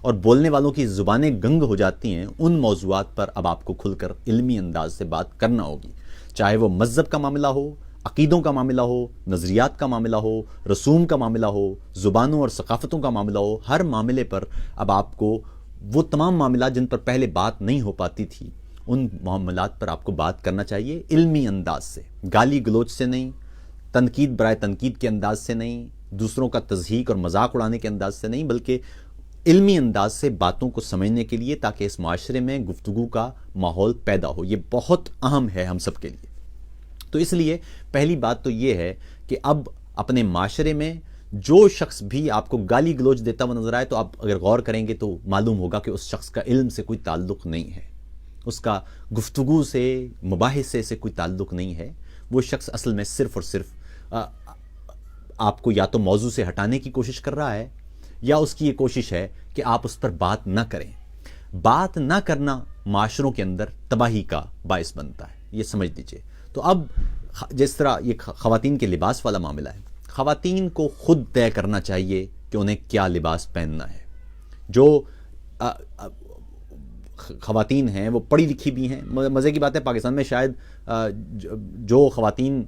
اور بولنے والوں کی زبانیں گنگ ہو جاتی ہیں، ان موضوعات پر اب آپ کو کھل کر علمی انداز سے بات کرنا ہوگی، چاہے وہ مذہب کا معاملہ ہو، عقیدوں کا معاملہ ہو، نظریات کا معاملہ ہو، رسوم کا معاملہ ہو، زبانوں اور ثقافتوں کا معاملہ ہو۔ ہر معاملے پر اب آپ کو وہ تمام معاملات جن پر پہلے بات نہیں ہو پاتی تھی، ان معاملات پر آپ کو بات کرنا چاہیے علمی انداز سے، گالی گلوچ سے نہیں، تنقید برائے تنقید کے انداز سے نہیں، دوسروں کا تضحیک اور مذاق اڑانے کے انداز سے نہیں، بلکہ علمی انداز سے باتوں کو سمجھنے کے لیے، تاکہ اس معاشرے میں گفتگو کا ماحول پیدا ہو۔ یہ بہت اہم ہے ہم سب کے لیے۔ تو اس لیے پہلی بات تو یہ ہے کہ اب اپنے معاشرے میں جو شخص بھی آپ کو گالی گلوچ دیتا ہوا نظر آئے، تو آپ اگر غور کریں گے تو معلوم ہوگا کہ اس شخص کا علم سے کوئی تعلق نہیں ہے، اس کا گفتگو سے، مباحثے سے کوئی تعلق نہیں ہے۔ وہ شخص اصل میں صرف اور صرف آپ کو یا تو موضوع سے ہٹانے کی کوشش کر رہا ہے، یا اس کی یہ کوشش ہے کہ آپ اس پر بات نہ کریں۔ بات نہ کرنا معاشروں کے اندر تباہی کا باعث بنتا ہے، یہ سمجھ لیجئے۔ تو اب جس طرح یہ خواتین کے لباس والا معاملہ ہے، خواتین کو خود طے کرنا چاہیے کہ انہیں کیا لباس پہننا ہے۔ جو خواتین ہیں وہ پڑھی لکھی بھی ہیں۔ مزے کی بات ہے، پاکستان میں شاید جو خواتین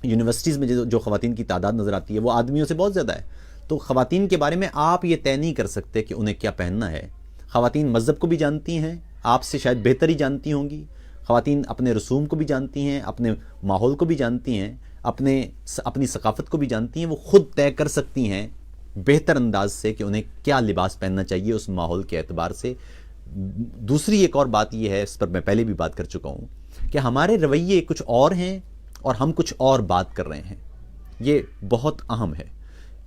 یونیورسٹیز میں جو خواتین کی تعداد نظر آتی ہے وہ آدمیوں سے بہت زیادہ ہے۔ تو خواتین کے بارے میں آپ یہ طے نہیں کر سکتے کہ انہیں کیا پہننا ہے۔ خواتین مذہب کو بھی جانتی ہیں، آپ سے شاید بہتر ہی جانتی ہوں گی۔ خواتین اپنے رسوم کو بھی جانتی ہیں، اپنے ماحول کو بھی جانتی ہیں، اپنی ثقافت کو بھی جانتی ہیں۔ وہ خود طے کر سکتی ہیں بہتر انداز سے کہ انہیں کیا لباس پہننا چاہیے اس ماحول کے اعتبار سے۔ دوسری ایک اور بات یہ ہے، اس پر میں پہلے بھی بات کر چکا ہوں، کہ ہمارے رویے کچھ اور ہیں اور ہم کچھ اور بات کر رہے ہیں۔ یہ بہت اہم ہے۔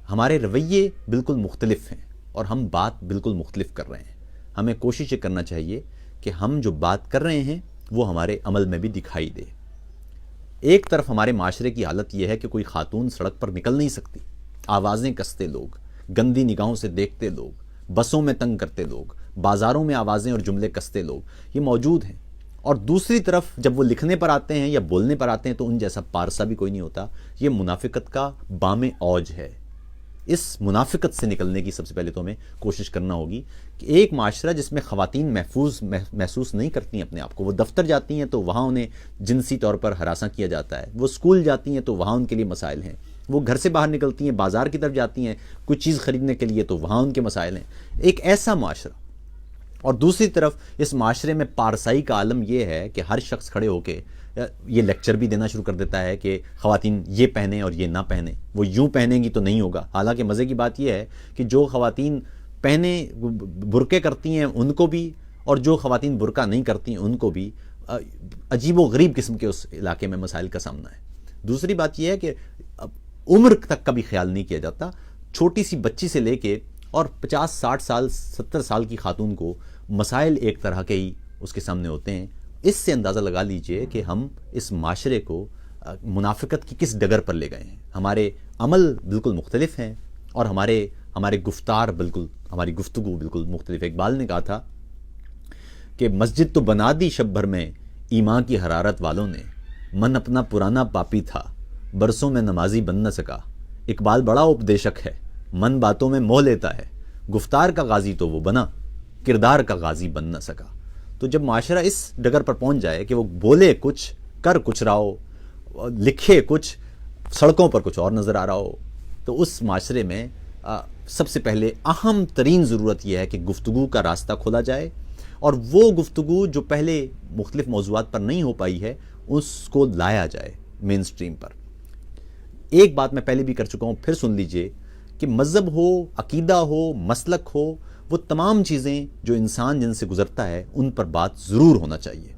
ہمارے رویے بالکل مختلف ہیں اور ہم بات بالکل مختلف کر رہے ہیں۔ ہمیں کوشش یہ کرنا چاہیے کہ ہم جو بات کر رہے ہیں وہ ہمارے عمل میں بھی دکھائی دے۔ ایک طرف ہمارے معاشرے کی حالت یہ ہے کہ کوئی خاتون سڑک پر نکل نہیں سکتی، آوازیں کستے لوگ، گندی نگاہوں سے دیکھتے لوگ، بسوں میں تنگ کرتے لوگ، بازاروں میں آوازیں اور جملے کستے لوگ، یہ موجود ہیں۔ اور دوسری طرف جب وہ لکھنے پر آتے ہیں یا بولنے پر آتے ہیں تو ان جیسا پارسا بھی کوئی نہیں ہوتا۔ یہ منافقت کا بام اوج ہے۔ اس منافقت سے نکلنے کی سب سے پہلے تو ہمیں کوشش کرنا ہوگی کہ ایک معاشرہ جس میں خواتین محسوس نہیں کرتی ہیں اپنے آپ کو، وہ دفتر جاتی ہیں تو وہاں انہیں جنسی طور پر ہراساں کیا جاتا ہے، وہ اسکول جاتی ہیں تو وہاں ان کے لیے مسائل ہیں، وہ گھر سے باہر نکلتی ہیں، بازار کی طرف جاتی ہیں کچھ چیز خریدنے کے لیے تو وہاں ان کے مسائل ہیں۔ ایک ایسا معاشرہ، اور دوسری طرف اس معاشرے میں پارسائی کا عالم یہ ہے کہ ہر شخص کھڑے ہو کے یہ لیکچر بھی دینا شروع کر دیتا ہے کہ خواتین یہ پہنیں اور یہ نہ پہنیں، وہ یوں پہنیں گی تو نہیں ہوگا۔ حالانکہ مزے کی بات یہ ہے کہ جو خواتین برقعے کرتی ہیں ان کو بھی، اور جو خواتین برقع نہیں کرتی ہیں ان کو بھی عجیب و غریب قسم کے اس علاقے میں مسائل کا سامنا ہے۔ دوسری بات یہ ہے کہ عمر تک کا بھی خیال نہیں کیا جاتا۔ چھوٹی سی بچی سے لے کے اور 50 60 سال 70 سال کی خاتون کو مسائل ایک طرح کے ہی اس کے سامنے ہوتے ہیں۔ اس سے اندازہ لگا لیجئے کہ ہم اس معاشرے کو منافقت کی کس ڈگر پر لے گئے ہیں۔ ہمارے عمل بالکل مختلف ہیں اور ہمارے گفتار بالکل، ہماری گفتگو بالکل مختلف ہے۔ اقبال نے کہا تھا کہ مسجد تو بنا دی شب بھر میں ایمان کی حرارت والوں نے، من اپنا پرانا پاپی تھا برسوں میں نمازی بن نہ سکا۔ اقبال بڑا اپدیشک ہے، من باتوں میں موہ لیتا ہے، گفتار کا غازی تو وہ بنا، کردار کا غازی بن نہ سکا۔ تو جب معاشرہ اس ڈگر پر پہنچ جائے کہ وہ بولے کچھ، کر کچھ رہا ہو، لکھے کچھ، سڑکوں پر کچھ اور نظر آ رہا ہو، تو اس معاشرے میں سب سے پہلے اہم ترین ضرورت یہ ہے کہ گفتگو کا راستہ کھولا جائے، اور وہ گفتگو جو پہلے مختلف موضوعات پر نہیں ہو پائی ہے اس کو لایا جائے مین سٹریم پر۔ ایک بات میں پہلے بھی کر چکا ہوں، پھر سن لیجئے کہ مذہب ہو، عقیدہ ہو، مسلک ہو، وہ تمام چیزیں جو انسان جن سے گزرتا ہے ان پر بات ضرور ہونا چاہیے۔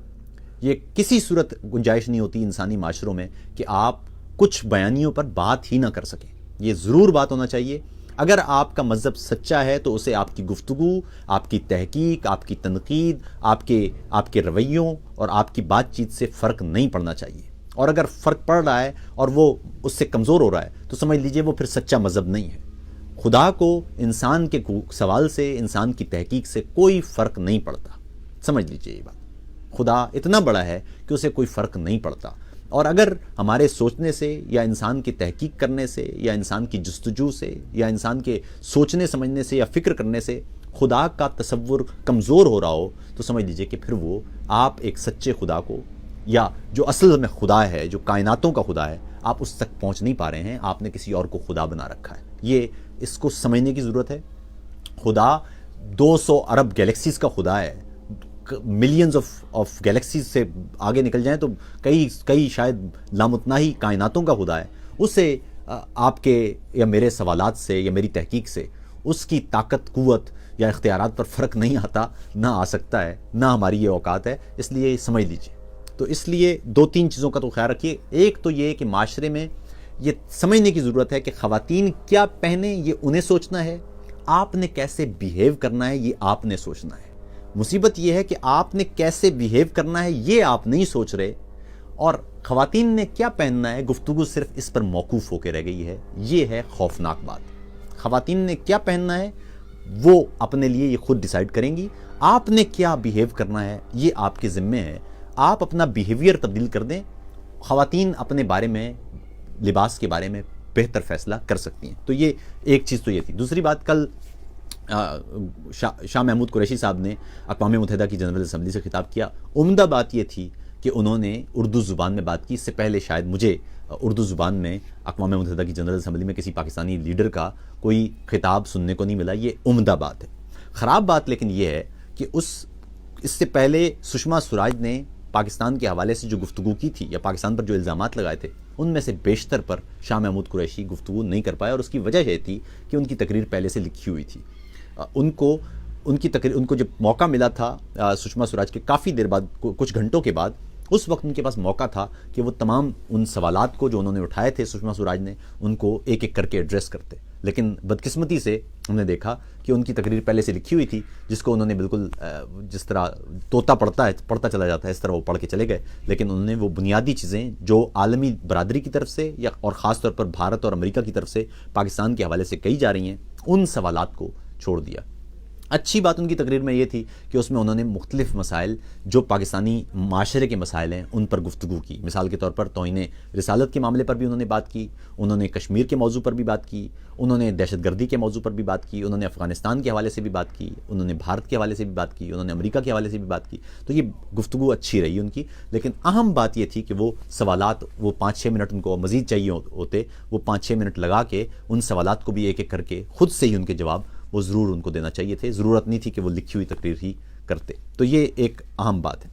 یہ کسی صورت گنجائش نہیں ہوتی انسانی معاشروں میں کہ آپ کچھ بیانیوں پر بات ہی نہ کر سکیں، یہ ضرور بات ہونا چاہیے۔ اگر آپ کا مذہب سچا ہے تو اسے آپ کی گفتگو، آپ کی تحقیق، آپ کی تنقید، آپ کے رویوں اور آپ کی بات چیت سے فرق نہیں پڑنا چاہیے۔ اور اگر فرق پڑ رہا ہے اور وہ اس سے کمزور ہو رہا ہے تو سمجھ لیجئے وہ پھر سچا مذہب نہیں ہے۔ خدا کو انسان کے سوال سے، انسان کی تحقیق سے کوئی فرق نہیں پڑتا، سمجھ لیجئے یہ بات۔ خدا اتنا بڑا ہے کہ اسے کوئی فرق نہیں پڑتا، اور اگر ہمارے سوچنے سے یا انسان کی تحقیق کرنے سے یا انسان کی جستجو سے یا انسان کے سوچنے سمجھنے سے یا فکر کرنے سے خدا کا تصور کمزور ہو رہا ہو تو سمجھ لیجئے کہ پھر وہ آپ ایک سچے خدا کو، یا جو اصل میں خدا ہے، جو کائناتوں کا خدا ہے، آپ اس تک پہنچ نہیں پا رہے ہیں، آپ نے کسی اور کو خدا بنا رکھا ہے. یہ اس کو سمجھنے کی ضرورت ہے. خدا 200 ارب گیلیکسیز کا خدا ہے. ملینز آف گیلیکسیز سے آگے نکل جائیں تو کئی شاید لامتناہی کائناتوں کا خدا ہے. اسے آپ کے یا میرے سوالات سے یا میری تحقیق سے اس کی طاقت، قوت یا اختیارات پر فرق نہیں آتا، نہ آ سکتا ہے، نہ ہماری یہ اوقات ہے. اس لیے سمجھ لیجئے. تو اس لیے 2-3 چیزوں کا تو خیال رکھیے. ایک تو یہ کہ معاشرے میں یہ سمجھنے کی ضرورت ہے کہ خواتین کیا پہنیں یہ انہیں سوچنا ہے، آپ نے کیسے بیہیو کرنا ہے یہ آپ نے سوچنا ہے. مصیبت یہ ہے کہ آپ نے کیسے بیہیو کرنا ہے یہ آپ نہیں سوچ رہے، اور خواتین نے کیا پہننا ہے گفتگو صرف اس پر موقوف ہو کے رہ گئی ہے. یہ ہے خوفناک بات. خواتین نے کیا پہننا ہے وہ اپنے لیے یہ خود ڈیسائیڈ کریں گی. آپ نے کیا بیہیو کرنا ہے یہ آپ کے ذمے ہے. آپ اپنا بیہیویئر تبدیل کر دیں. خواتین اپنے بارے میں، لباس کے بارے میں بہتر فیصلہ کر سکتی ہیں. تو یہ ایک چیز تو یہ تھی. دوسری بات، کل شاہ محمود قریشی صاحب نے اقوام متحدہ کی جنرل اسمبلی سے خطاب کیا. عمدہ بات یہ تھی کہ انہوں نے اردو زبان میں بات کی. اس سے پہلے شاید مجھے اردو زبان میں اقوام متحدہ کی جنرل اسمبلی میں کسی پاکستانی لیڈر کا کوئی خطاب سننے کو نہیں ملا. یہ عمدہ بات ہے. خراب بات لیکن یہ ہے کہ اس سے پہلے سشما سوراج نے پاکستان کے حوالے سے جو گفتگو کی تھی یا پاکستان پر جو الزامات لگائے تھے ان میں سے بیشتر پر شاہ محمود قریشی گفتگو نہیں کر پائے، اور اس کی وجہ یہ تھی کہ ان کی تقریر پہلے سے لکھی ہوئی تھی. ان کو جب موقع ملا تھا سشما سوراج کے کافی دیر بعد، کچھ گھنٹوں کے بعد، اس وقت ان کے پاس موقع تھا کہ وہ تمام ان سوالات کو جو انہوں نے اٹھائے تھے سشما سوراج نے، ان کو ایک ایک کر کے ایڈریس کرتے. لیکن بدقسمتی سے ہم نے دیکھا کہ ان کی تقریر پہلے سے لکھی ہوئی تھی، جس کو انہوں نے بالکل جس طرح طوطا پڑھتا چلا جاتا ہے اس طرح وہ پڑھ کے چلے گئے. لیکن انہوں نے وہ بنیادی چیزیں جو عالمی برادری کی طرف سے اور خاص طور پر بھارت اور امریکہ کی طرف سے پاکستان کے حوالے سے کہی جا رہی ہیں، ان سوالات کو چھوڑ دیا. اچھی بات ان کی تقریر میں یہ تھی کہ اس میں انہوں نے مختلف مسائل جو پاکستانی معاشرے کے مسائل ہیں ان پر گفتگو کی. مثال کے طور پر توہین رسالت کے معاملے پر بھی انہوں نے بات کی، انہوں نے کشمیر کے موضوع پر بھی بات کی، انہوں نے دہشت گردی کے موضوع پر بھی بات کی، انہوں نے افغانستان کے حوالے سے بھی بات کی، انہوں نے بھارت کے حوالے سے بھی بات کی، انہوں نے امریکہ کے حوالے سے بھی بات کی. تو یہ گفتگو اچھی رہی ان کی. لیکن اہم بات یہ تھی کہ وہ سوالات، وہ 5-6 منٹ ان کو مزید چاہیے ہوتے، وہ 5-6 منٹ لگا کے ان سوالات کو بھی ایک ایک کر کے خود سے ہی ان کے جواب وہ ضرور ان کو دینا چاہیے تھے. ضرورت نہیں تھی کہ وہ لکھی ہوئی تقریر ہی کرتے. تو یہ ایک اہم بات ہے.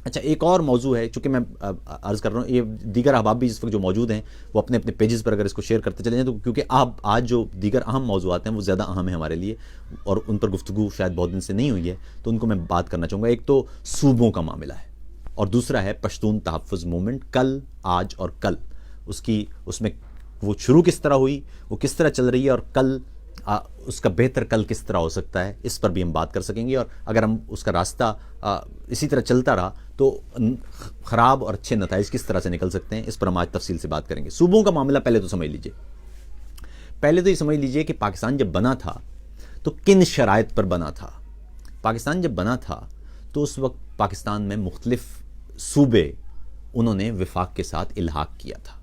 اچھا، ایک اور موضوع ہے، چونکہ میں عرض کر رہا ہوں، یہ دیگر احباب بھی اس وقت جو موجود ہیں وہ اپنے اپنے پیجز پر اگر اس کو شیئر کرتے چلے جائیں تو، کیونکہ آج جو دیگر اہم موضوعات ہیں وہ زیادہ اہم ہیں ہمارے لیے اور ان پر گفتگو شاید بہت دن سے نہیں ہوئی ہے، تو ان کو میں بات کرنا چاہوں گا. ایک تو صوبوں کا معاملہ ہے اور دوسرا ہے پشتون تحفظ موومنٹ. کل، آج اور کل اس میں وہ شروع کس طرح ہوئی، وہ کس طرح چل رہی ہے، اور کل اس کا بہتر کل کس طرح ہو سکتا ہے، اس پر بھی ہم بات کر سکیں گے. اور اگر ہم اس کا راستہ اسی طرح چلتا رہا تو خراب اور اچھے نتائج کس طرح سے نکل سکتے ہیں، اس پر ہم آج تفصیل سے بات کریں گے. صوبوں کا معاملہ پہلے تو سمجھ لیجئے. پہلے تو یہ سمجھ لیجئے کہ پاکستان جب بنا تھا تو کن شرائط پر بنا تھا. پاکستان جب بنا تھا تو اس وقت پاکستان میں مختلف صوبے انہوں نے وفاق کے ساتھ الحاق کیا تھا.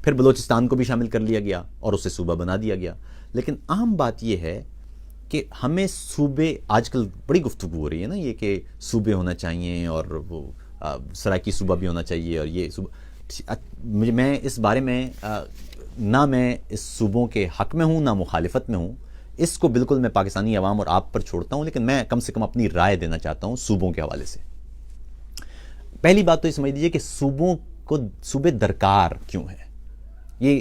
پھر بلوچستان کو بھی شامل کر لیا گیا اور اسے صوبہ بنا دیا گیا. لیکن اہم بات یہ ہے کہ ہمیں صوبے، آج کل بڑی گفتگو ہو رہی ہے نا یہ کہ صوبے ہونا چاہیے اور وہ سرائکی صوبہ بھی ہونا چاہیے اور یہ صوبہ. میں اس بارے میں نہ میں اس صوبوں کے حق میں ہوں نہ مخالفت میں ہوں. اس کو بالکل میں پاکستانی عوام اور آپ پر چھوڑتا ہوں، لیکن میں کم سے کم اپنی رائے دینا چاہتا ہوں صوبوں کے حوالے سے. پہلی بات تو یہ سمجھ لیجیے کہ صوبے درکار کیوں ہیں. یہ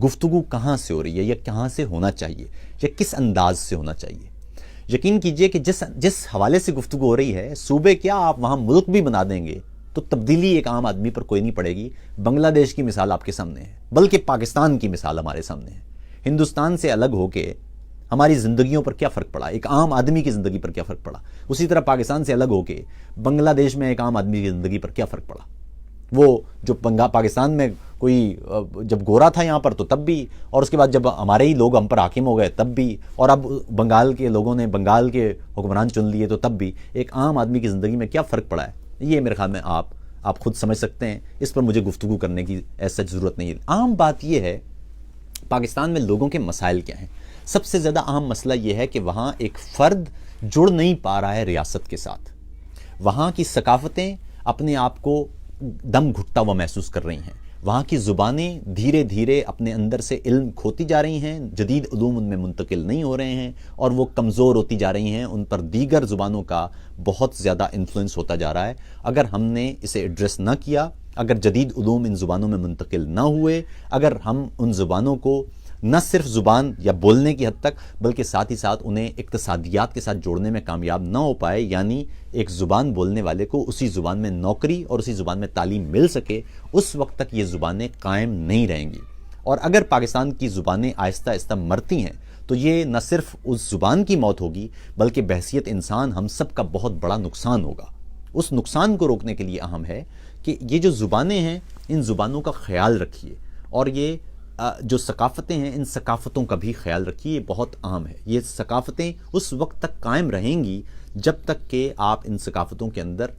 گفتگو کہاں سے ہو رہی ہے یا کہاں سے ہونا چاہیے یا کس انداز سے ہونا چاہیے. یقین کیجئے کہ جس حوالے سے گفتگو ہو رہی ہے، صوبے کیا آپ وہاں ملک بھی بنا دیں گے تو تبدیلی ایک عام آدمی پر کوئی نہیں پڑے گی. بنگلہ دیش کی مثال آپ کے سامنے ہے، بلکہ پاکستان کی مثال ہمارے سامنے ہے. ہندوستان سے الگ ہو کے ہماری زندگیوں پر کیا فرق پڑا، ایک عام آدمی کی زندگی پر کیا فرق پڑا. اسی طرح پاکستان سے الگ ہو کے بنگلہ دیش میں ایک عام آدمی کی زندگی پر کیا فرق پڑا. وہ جو پاکستان میں کوئی جب گورا تھا یہاں پر تو تب بھی، اور اس کے بعد جب ہمارے ہی لوگ ہم پر حاکم ہو گئے تب بھی، اور اب بنگال کے لوگوں نے بنگال کے حکمران چن لیے تو تب بھی. ایک عام آدمی کی زندگی میں کیا فرق پڑا ہے، یہ میرے خیال میں آپ خود سمجھ سکتے ہیں. اس پر مجھے گفتگو کرنے کی ایسا ضرورت نہیں ہے. عام بات یہ ہے پاکستان میں لوگوں کے مسائل کیا ہیں. سب سے زیادہ اہم مسئلہ یہ ہے کہ وہاں ایک فرد جڑ نہیں پا رہا ہے ریاست کے ساتھ. وہاں کی ثقافتیں اپنے آپ کو دم گھٹتا ہوا محسوس کر رہی ہیں. وہاں کی زبانیں دھیرے دھیرے اپنے اندر سے علم کھوتی جا رہی ہیں, جدید علوم ان میں منتقل نہیں ہو رہے ہیں, اور وہ کمزور ہوتی جا رہی ہیں. ان پر دیگر زبانوں کا بہت زیادہ انفلوئنس ہوتا جا رہا ہے. اگر ہم نے اسے ایڈریس نہ کیا, اگر جدید علوم ان زبانوں میں منتقل نہ ہوئے, اگر ہم ان زبانوں کو نہ صرف زبان یا بولنے کی حد تک بلکہ ساتھ ہی ساتھ انہیں اقتصادیات کے ساتھ جوڑنے میں کامیاب نہ ہو پائے, یعنی ایک زبان بولنے والے کو اسی زبان میں نوکری اور اسی زبان میں تعلیم مل سکے, اس وقت تک یہ زبانیں قائم نہیں رہیں گی. اور اگر پاکستان کی زبانیں آہستہ آہستہ مرتی ہیں تو یہ نہ صرف اس زبان کی موت ہوگی بلکہ بحیثیت انسان ہم سب کا بہت بڑا نقصان ہوگا. اس نقصان کو روکنے کے لیے اہم ہے کہ یہ جو زبانیں ہیں ان زبانوں کا خیال رکھیے, اور یہ جو ثقافتیں ہیں ان ثقافتوں کا بھی خیال رکھیے. یہ بہت اہم ہے. یہ ثقافتیں اس وقت تک قائم رہیں گی جب تک کہ آپ ان ثقافتوں کے اندر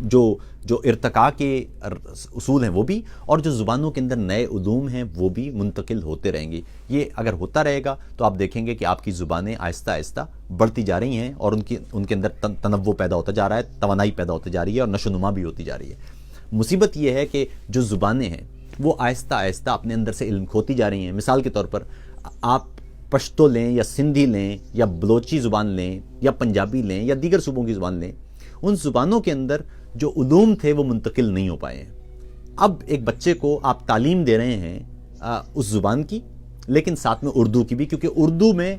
جو ارتقاء کے اصول ہیں وہ بھی, اور جو زبانوں کے اندر نئے علوم ہیں وہ بھی منتقل ہوتے رہیں گی. یہ اگر ہوتا رہے گا تو آپ دیکھیں گے کہ آپ کی زبانیں آہستہ آہستہ بڑھتی جا رہی ہیں, اور ان کے اندر تنوع پیدا ہوتا جا رہا ہے, توانائی پیدا ہوتی جا رہی ہے, اور نشو و نما بھی ہوتی جا رہی ہے. مصیبت یہ ہے کہ جو زبانیں ہیں وہ آہستہ آہستہ اپنے اندر سے علم کھوتی جا رہی ہیں. مثال کے طور پر آپ پشتو لیں یا سندھی لیں یا بلوچی زبان لیں یا پنجابی لیں یا دیگر صوبوں کی زبان لیں, ان زبانوں کے اندر جو علوم تھے وہ منتقل نہیں ہو پائے ہیں. اب ایک بچے کو آپ تعلیم دے رہے ہیں اس زبان کی, لیکن ساتھ میں اردو کی بھی, کیونکہ اردو میں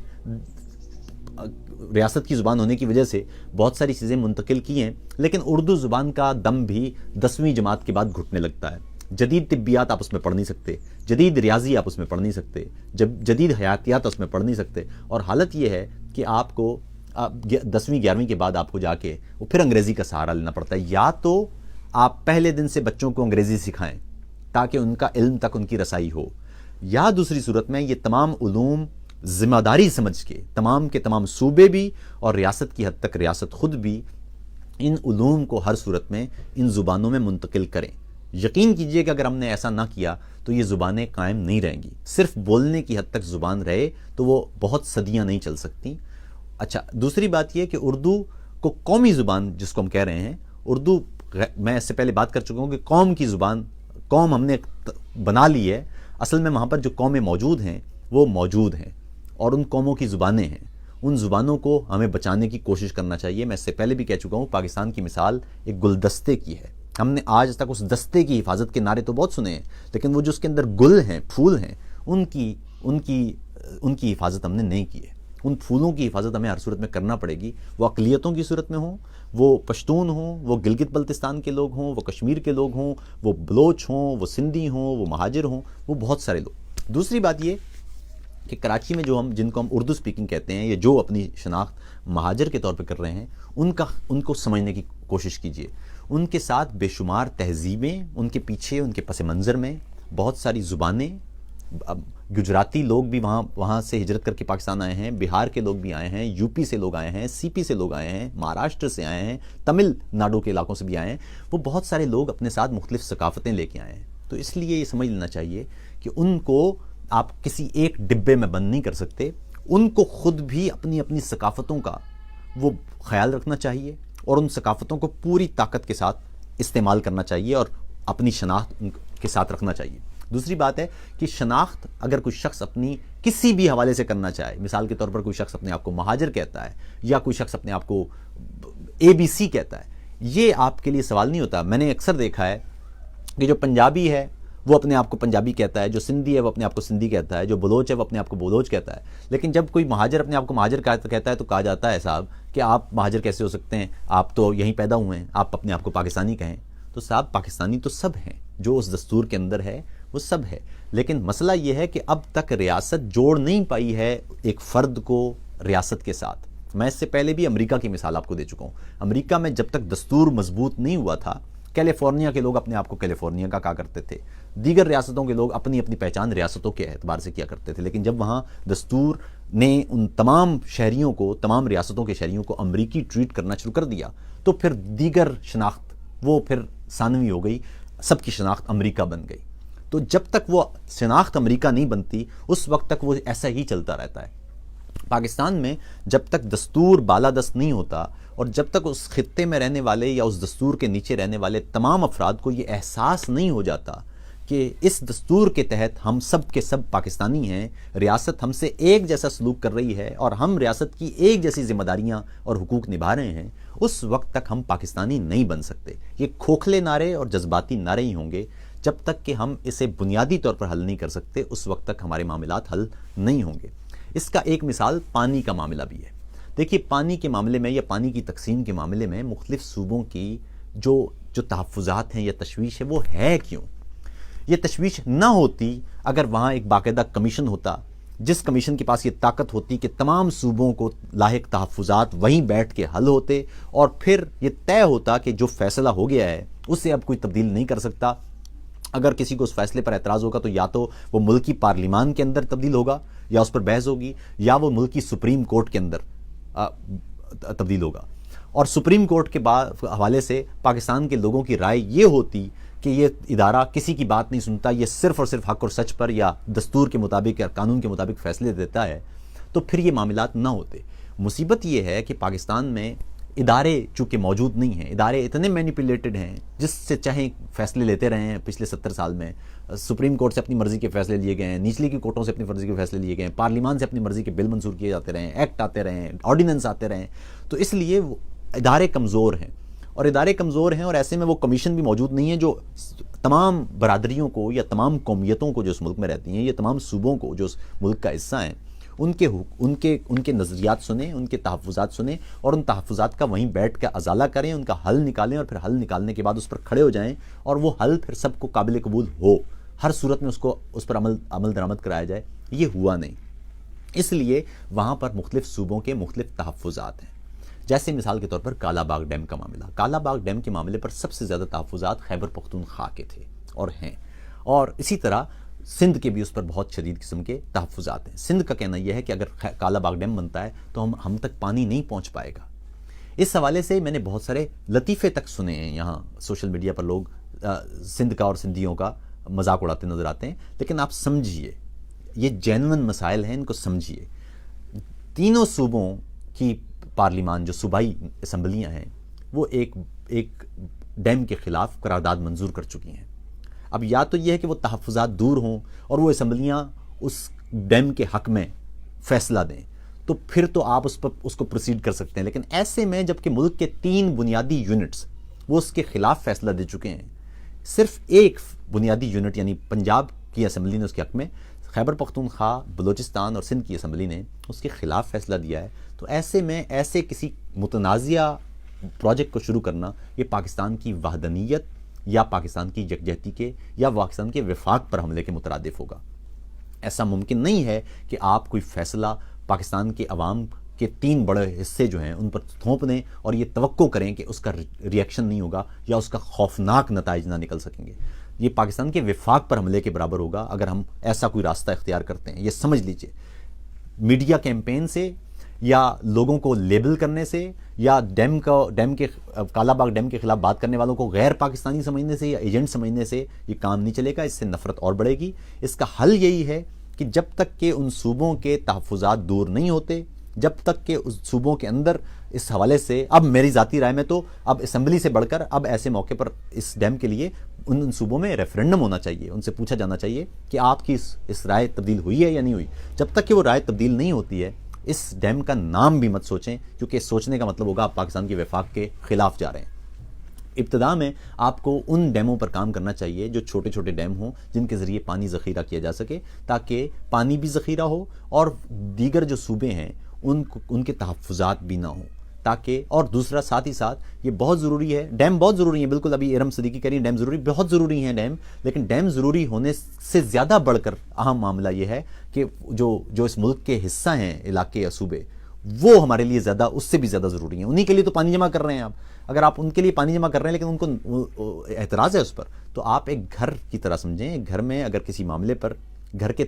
ریاست کی زبان ہونے کی وجہ سے بہت ساری چیزیں منتقل کی ہیں, لیکن اردو زبان کا دم بھی 10ویں جماعت کے بعد گھٹنے لگتا ہے. جدید طبیات آپ اس میں پڑھ نہیں سکتے, جدید ریاضی آپ اس میں پڑھ نہیں سکتے, جدید حیاتیات اس میں پڑھ نہیں سکتے. اور حالت یہ ہے کہ آپ کو 10ویں 11ویں کے بعد آپ کو جا کے وہ پھر انگریزی کا سہارا لینا پڑتا ہے. یا تو آپ پہلے دن سے بچوں کو انگریزی سکھائیں تاکہ ان کا علم تک ان کی رسائی ہو, یا دوسری صورت میں یہ تمام علوم ذمہ داری سمجھ کے تمام کے تمام صوبے بھی اور ریاست کی حد تک ریاست خود بھی ان علوم کو ہر صورت میں ان زبانوں میں منتقل کریں. یقین کیجئے کہ اگر ہم نے ایسا نہ کیا تو یہ زبانیں قائم نہیں رہیں گی. صرف بولنے کی حد تک زبان رہے تو وہ بہت صدیاں نہیں چل سکتی. اچھا, دوسری بات یہ کہ اردو کو قومی زبان جس کو ہم کہہ رہے ہیں, اردو میں اس سے پہلے بات کر چکا ہوں کہ قوم کی زبان, قوم ہم نے بنا لی ہے, اصل میں وہاں پر جو قومیں موجود ہیں وہ موجود ہیں, اور ان قوموں کی زبانیں ہیں. ان زبانوں کو ہمیں بچانے کی کوشش کرنا چاہیے. میں اس سے پہلے بھی کہہ چکا ہوں, پاکستان کی مثال ایک گلدستے کی ہے. ہم نے آج تک اس دستے کی حفاظت کے نعرے تو بہت سنے ہیں, لیکن وہ جو اس کے اندر گل ہیں, پھول ہیں, ان کی حفاظت ہم نے نہیں کی ہے. ان پھولوں کی حفاظت ہمیں ہر صورت میں کرنا پڑے گی, وہ اقلیتوں کی صورت میں ہوں, وہ پشتون ہوں, وہ گلگت بلتستان کے لوگ ہوں, وہ کشمیر کے لوگ ہوں, وہ بلوچ ہوں, وہ سندھی ہوں, وہ مہاجر ہوں, وہ بہت سارے لوگ. دوسری بات یہ کہ کراچی میں جن کو ہم اردو سپیکنگ کہتے ہیں, یا جو اپنی شناخت مہاجر کے طور پہ کر رہے ہیں, ان کو سمجھنے کی کوشش کیجئے. ان کے ساتھ بے شمار تہذیبیں, ان کے پیچھے ان کے پس منظر میں بہت ساری زبانیں. گجراتی لوگ بھی وہاں سے ہجرت کر کے پاکستان آئے ہیں, بہار کے لوگ بھی آئے ہیں, یو پی سے لوگ آئے ہیں, سی پی سے لوگ آئے ہیں, مہاراشٹر سے آئے ہیں, تمل ناڈو کے علاقوں سے بھی آئے ہیں. وہ بہت سارے لوگ اپنے ساتھ مختلف ثقافتیں لے کے آئے ہیں. تو اس لیے یہ سمجھ لینا چاہیے کہ ان کو آپ کسی ایک ڈبے میں بند نہیں کر سکتے. ان کو خود بھی اپنی ثقافتوں کا وہ خیال رکھنا چاہیے, اور ان ثقافتوں کو پوری طاقت کے ساتھ استعمال کرنا چاہیے, اور اپنی شناخت ان کے ساتھ رکھنا چاہیے. دوسری بات ہے کہ شناخت اگر کوئی شخص اپنی کسی بھی حوالے سے کرنا چاہے, مثال کے طور پر کوئی شخص اپنے آپ کو مہاجر کہتا ہے, یا کوئی شخص اپنے آپ کو ABC کہتا ہے, یہ آپ کے لیے سوال نہیں ہوتا. میں نے اکثر دیکھا ہے کہ جو پنجابی ہے وہ اپنے آپ کو پنجابی کہتا ہے, جو سندھی ہے وہ اپنے آپ کو سندھی کہتا ہے, جو بلوچ ہے وہ اپنے آپ کو بلوچ کہتا ہے. لیکن جب کوئی مہاجر اپنے آپ کو مہاجر کہتا ہے تو کہا جاتا ہے صاحب کہ آپ مہاجر کیسے ہو سکتے ہیں, آپ تو یہیں پیدا ہوئے ہیں, آپ اپنے آپ کو پاکستانی کہیں. تو صاحب پاکستانی تو سب ہیں, جو اس دستور کے اندر ہے وہ سب ہے. لیکن مسئلہ یہ ہے کہ اب تک ریاست جوڑ نہیں پائی ہے ایک فرد کو ریاست کے ساتھ. میں اس سے پہلے بھی امریکہ کی مثال آپ کو دے چکا ہوں. امریکہ میں جب تک دستور مضبوط نہیں ہوا تھا, کیلیفورنیا کے لوگ اپنے آپ کو کیلیفورنیا کا کہا کرتے تھے, دیگر ریاستوں کے لوگ اپنی پہچان ریاستوں کے اعتبار سے کیا کرتے تھے. لیکن جب وہاں دستور نے ان تمام شہریوں کو, تمام ریاستوں کے شہریوں کو امریکی ٹریٹ کرنا شروع کر دیا, تو پھر دیگر شناخت وہ پھر ثانوی ہو گئی, سب کی شناخت امریکہ بن گئی. تو جب تک وہ شناخت امریکہ نہیں بنتی اس وقت تک وہ ایسا ہی چلتا رہتا ہے۔ پاکستان میں جب تک دستور بالادست نہیں ہوتا اور جب تک اس خطے میں رہنے والے یا اس دستور کے نیچے رہنے والے تمام افراد کو یہ احساس نہیں ہو جاتا کہ اس دستور کے تحت ہم سب کے سب پاکستانی ہیں، ریاست ہم سے ایک جیسا سلوک کر رہی ہے اور ہم ریاست کی ایک جیسی ذمہ داریاں اور حقوق نبھا رہے ہیں، اس وقت تک ہم پاکستانی نہیں بن سکتے۔ یہ کھوکھلے نعرے اور جذباتی نعرے ہی ہوں گے۔ جب تک کہ ہم اسے بنیادی طور پر حل نہیں کر سکتے اس وقت تک ہمارے معاملات حل نہیں ہوں گے۔ اس کا ایک مثال پانی کا معاملہ بھی ہے۔ دیکھیے پانی کے معاملے میں یا پانی کی تقسیم کے معاملے میں مختلف صوبوں کی جو تحفظات ہیں یا تشویش ہے وہ ہے کیوں؟ یہ تشویش نہ ہوتی اگر وہاں ایک باقاعدہ کمیشن ہوتا، جس کمیشن کے پاس یہ طاقت ہوتی کہ تمام صوبوں کو لاحق تحفظات وہیں بیٹھ کے حل ہوتے اور پھر یہ طے ہوتا کہ جو فیصلہ ہو گیا ہے اسے اب کوئی تبدیل نہیں کر سکتا۔ اگر کسی کو اس فیصلے پر اعتراض ہوگا تو یا تو وہ ملکی پارلیمان کے اندر تبدیل ہوگا یا اس پر بحث ہوگی یا وہ ملکی سپریم کورٹ کے اندر تبدیل ہوگا۔ اور سپریم کورٹ کے حوالے سے پاکستان کے لوگوں کی رائے یہ ہوتی کہ یہ ادارہ کسی کی بات نہیں سنتا، یہ صرف اور صرف حق اور سچ پر یا دستور کے مطابق یا قانون کے مطابق فیصلے دیتا ہے، تو پھر یہ معاملات نہ ہوتے۔ مصیبت یہ ہے کہ پاکستان میں ادارے چونکہ موجود نہیں ہیں، ادارے اتنے مینیپولیٹڈ ہیں جس سے چاہیں فیصلے لیتے رہے ہیں۔ پچھلے 70 سال میں سپریم کورٹ سے اپنی مرضی کے فیصلے لیے گئے ہیں، نچلی کی کورٹوں سے اپنی مرضی کے فیصلے لیے گئے ہیں، پارلیمان سے اپنی مرضی کے بل منظور کیے جاتے رہے ہیں، ایکٹ آتے رہے ہیں، آرڈیننس آتے رہے ہیں۔ تو اس لیے ادارے کمزور ہیں اور ایسے میں وہ کمیشن بھی موجود نہیں ہے جو تمام برادریوں کو یا تمام قومیتوں کو جو اس ملک میں رہتی ہیں یا تمام صوبوں کو جو اس ملک کا حصہ ہیں ان کے نظریات سنیں، ان کے تحفظات سنیں اور ان تحفظات کا وہیں بیٹھ کے ازالہ کریں، ان کا حل نکالیں اور پھر حل نکالنے کے بعد اس پر کھڑے ہو جائیں اور وہ حل پھر سب کو قابل قبول ہو، ہر صورت میں اس پر عمل درآمد کرایا جائے۔ یہ ہوا نہیں، اس لیے وہاں پر مختلف صوبوں کے مختلف تحفظات ہیں۔ جیسے مثال کے طور پر کالا باغ ڈیم کا معاملہ، کالا باغ ڈیم کے معاملے پر سب سے زیادہ تحفظات خیبر پختونخوا کے تھے اور ہیں، اور اسی طرح سندھ کے بھی اس پر بہت شدید قسم کے تحفظات ہیں۔ سندھ کا کہنا یہ ہے کہ اگر کالا باغ ڈیم بنتا ہے تو ہم تک پانی نہیں پہنچ پائے گا۔ اس حوالے سے میں نے بہت سارے لطیفے تک سنے ہیں، یہاں سوشل میڈیا پر لوگ سندھ کا اور سندھیوں کا مذاق اڑاتے نظر آتے ہیں، لیکن آپ سمجھیے یہ جینون مسائل ہیں، ان کو سمجھیے۔ تینوں صوبوں کی پارلیمان جو صوبائی اسمبلیاں ہیں وہ ایک ڈیم کے خلاف قرارداد منظور کر چکی ہیں۔ اب یا تو یہ ہے کہ وہ تحفظات دور ہوں اور وہ اسمبلیاں اس ڈیم کے حق میں فیصلہ دیں، تو پھر تو آپ اس کو پروسیڈ کر سکتے ہیں، لیکن ایسے میں جب کہ ملک کے 3 بنیادی یونٹس وہ اس کے خلاف فیصلہ دے چکے ہیں، صرف ایک بنیادی یونٹ یعنی پنجاب کی اسمبلی نے اس کے حق میں، خیبر پختونخوا، بلوچستان اور سندھ کی اسمبلی نے اس کے خلاف فیصلہ دیا ہے، تو ایسے میں ایسے کسی متنازعہ پروجیکٹ کو شروع کرنا یہ پاکستان کی وحدانیت یا پاکستان کی یکجہتی کے یا پاکستان کے وفاق پر حملے کے مترادف ہوگا۔ ایسا ممکن نہیں ہے کہ آپ کوئی فیصلہ پاکستان کے عوام کے 3 بڑے حصے جو ہیں ان پر تھوپ دیں اور یہ توقع کریں کہ اس کا ریئیکشن نہیں ہوگا یا اس کا خوفناک نتائج نہ نکل سکیں گے۔ یہ پاکستان کے وفاق پر حملے کے برابر ہوگا اگر ہم ایسا کوئی راستہ اختیار کرتے ہیں۔ یہ سمجھ لیجئے، میڈیا کیمپین سے یا لوگوں کو لیبل کرنے سے یا کالا باغ ڈیم کے خلاف بات کرنے والوں کو غیر پاکستانی سمجھنے سے یا ایجنٹ سمجھنے سے یہ کام نہیں چلے گا، اس سے نفرت اور بڑھے گی۔ اس کا حل یہی ہے کہ جب تک کہ ان صوبوں کے تحفظات دور نہیں ہوتے، جب تک کہ اس صوبوں کے اندر اس حوالے سے، اب میری ذاتی رائے میں تو اب اسمبلی سے بڑھ کر اب ایسے موقع پر اس ڈیم کے لیے ان صوبوں میں ریفرینڈم ہونا چاہیے، ان سے پوچھا جانا چاہیے کہ آپ کی اس رائے تبدیل ہوئی ہے یا نہیں ہوئی۔ جب تک کہ وہ رائے تبدیل نہیں ہوتی ہے اس ڈیم کا نام بھی مت سوچیں، کیونکہ سوچنے کا مطلب ہوگا آپ پاکستان کے وفاق کے خلاف جا رہے ہیں۔ ابتدا میں آپ کو ان ڈیموں پر کام کرنا چاہیے جو چھوٹے چھوٹے ڈیم ہوں جن کے ذریعے پانی ذخیرہ کیا جا سکے، تاکہ پانی بھی ذخیرہ ہو اور دیگر جو صوبے ہیں ان کے تحفظات بھی نہ ہوں، تاکہ، اور دوسرا ساتھ ہی ساتھ یہ بہت ضروری ہے، ڈیم بہت ضروری ہیں، بالکل ابھی ارم صدیقی کہہ رہی ہیں ڈیم ضروری، بہت ضروری ہیں ڈیم، لیکن ڈیم ضروری ہونے سے زیادہ بڑھ کر اہم معاملہ یہ ہے کہ جو اس ملک کے حصہ ہیں، علاقے یا صوبے، وہ ہمارے لیے زیادہ، اس سے بھی زیادہ ضروری ہیں۔ انہی کے لیے تو پانی جمع کر رہے ہیں آپ، اگر آپ ان کے لیے پانی جمع کر رہے ہیں لیکن ان کو اعتراض ہے اس پر، تو آپ ایک گھر کی طرح سمجھیں، ایک گھر میں اگر کسی معاملے پر گھر کے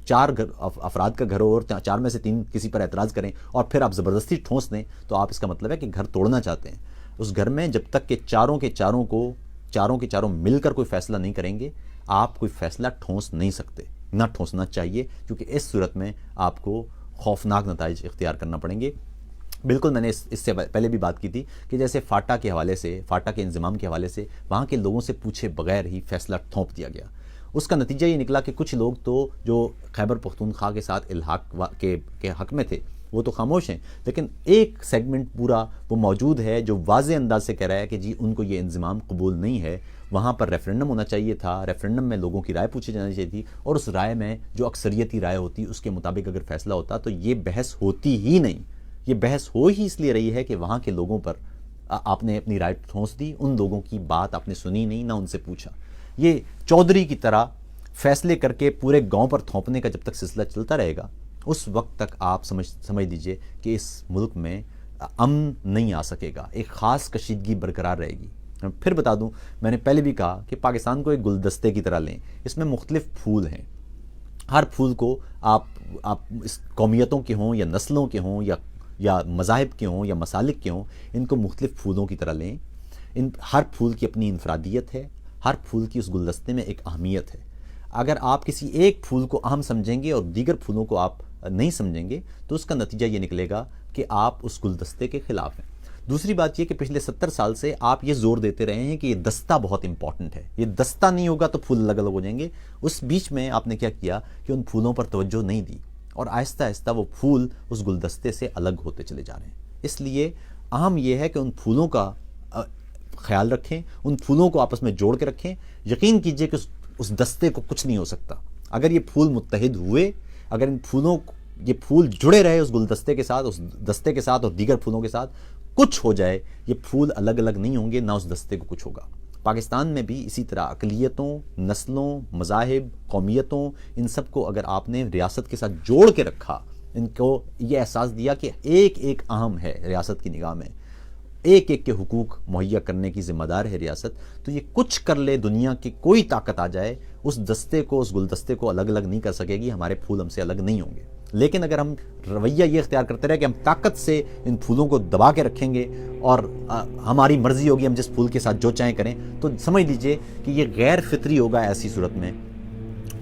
4 افراد کا گھر ہو اور 4 میں سے 3 کسی پر اعتراض کریں اور پھر آپ زبردستی ٹھونس دیں، تو آپ اس کا مطلب ہے کہ گھر توڑنا چاہتے ہیں۔ اس گھر میں جب تک کہ چاروں کے چاروں مل کر کوئی فیصلہ نہیں کریں گے، آپ کوئی فیصلہ ٹھونس نہیں سکتے، نہ ٹھونسنا چاہیے، کیونکہ اس صورت میں آپ کو خوفناک نتائج اختیار کرنا پڑیں گے۔ بالکل میں نے اس سے پہلے بھی بات کی تھی کہ جیسے فاٹا کے حوالے سے، فاٹا کے انضمام کے حوالے سے وہاں کے لوگوں سے پوچھے بغیر ہی فیصلہ تھوپ دیا گیا۔ اس کا نتیجہ یہ نکلا کہ کچھ لوگ تو جو خیبر پختونخوا کے ساتھ الحاق کے حق میں تھے وہ تو خاموش ہیں، لیکن ایک سیگمنٹ پورا وہ موجود ہے جو واضح انداز سے کہہ رہا ہے کہ جی ان کو یہ انضمام قبول نہیں ہے، وہاں پر ریفرنڈم ہونا چاہیے تھا، ریفرنڈم میں لوگوں کی رائے پوچھی جانی چاہیے تھی، اور اس رائے میں جو اکثریتی رائے ہوتی اس کے مطابق اگر فیصلہ ہوتا تو یہ بحث ہوتی ہی نہیں۔ یہ بحث ہو ہی اس لیے رہی ہے کہ وہاں کے لوگوں پر آپ نے اپنی رائے ٹھونس دی، ان لوگوں کی بات آپ نے سنی نہیں، نہ ان سے پوچھا۔ یہ چودھری کی طرح فیصلے کر کے پورے گاؤں پر تھوپنے کا جب تک سلسلہ چلتا رہے گا، اس وقت تک آپ سمجھ لیجئے کہ اس ملک میں امن نہیں آ سکے گا، ایک خاص کشیدگی برقرار رہے گی۔ پھر بتا دوں، میں نے پہلے بھی کہا کہ پاکستان کو ایک گلدستے کی طرح لیں، اس میں مختلف پھول ہیں، ہر پھول کو آپ اس قومیتوں کے ہوں یا نسلوں کے ہوں یا مذاہب کے ہوں یا مسالک کے ہوں، ان کو مختلف پھولوں کی طرح لیں۔ ہر پھول کی اپنی انفرادیت ہے، ہر پھول کی اس گلدستے میں ایک اہمیت ہے۔ اگر آپ کسی ایک پھول کو اہم سمجھیں گے اور دیگر پھولوں کو آپ نہیں سمجھیں گے تو اس کا نتیجہ یہ نکلے گا کہ آپ اس گلدستے کے خلاف ہیں۔ دوسری بات یہ کہ پچھلے 70 سال سے آپ یہ زور دیتے رہے ہیں کہ یہ دستہ بہت امپورٹنٹ ہے، یہ دستہ نہیں ہوگا تو پھول الگ الگ ہو جائیں گے۔ اس بیچ میں آپ نے کیا کیا کہ ان پھولوں پر توجہ نہیں دی، اور آہستہ آہستہ وہ پھول اس گلدستے سے الگ ہوتے چلے جا رہے ہیں۔ اس لیے اہم یہ ہے کہ ان پھولوں کا خیال رکھیں، ان پھولوں کو آپس میں جوڑ کے رکھیں۔ یقین کیجئے کہ اس دستے کو کچھ نہیں ہو سکتا اگر یہ پھول متحد ہوئے، اگر یہ پھول جڑے رہے اس گلدستے کے ساتھ، اس دستے کے ساتھ اور دیگر پھولوں کے ساتھ، کچھ ہو جائے، یہ پھول الگ الگ نہیں ہوں گے، نہ اس دستے کو کچھ ہوگا۔ پاکستان میں بھی اسی طرح اقلیتوں، نسلوں، مذاہب، قومیتوں، ان سب کو اگر آپ نے ریاست کے ساتھ جوڑ کے رکھا، ان کو یہ احساس دیا کہ ایک ایک اہم ہے ریاست کی نگاہ میں، ایک ایک کے حقوق مہیا کرنے کی ذمہ دار ہے ریاست، تو یہ کچھ کر لے دنیا کی کوئی طاقت آ جائے، اس دستے کو، اس گلدستے کو الگ الگ نہیں کر سکے گی، ہمارے پھول ہم سے الگ نہیں ہوں گے۔ لیکن اگر ہم رویہ یہ اختیار کرتے رہے کہ ہم طاقت سے ان پھولوں کو دبا کے رکھیں گے اور ہماری مرضی ہوگی، ہم جس پھول کے ساتھ جو چاہیں کریں، تو سمجھ لیجئے کہ یہ غیر فطری ہوگا ایسی صورت میں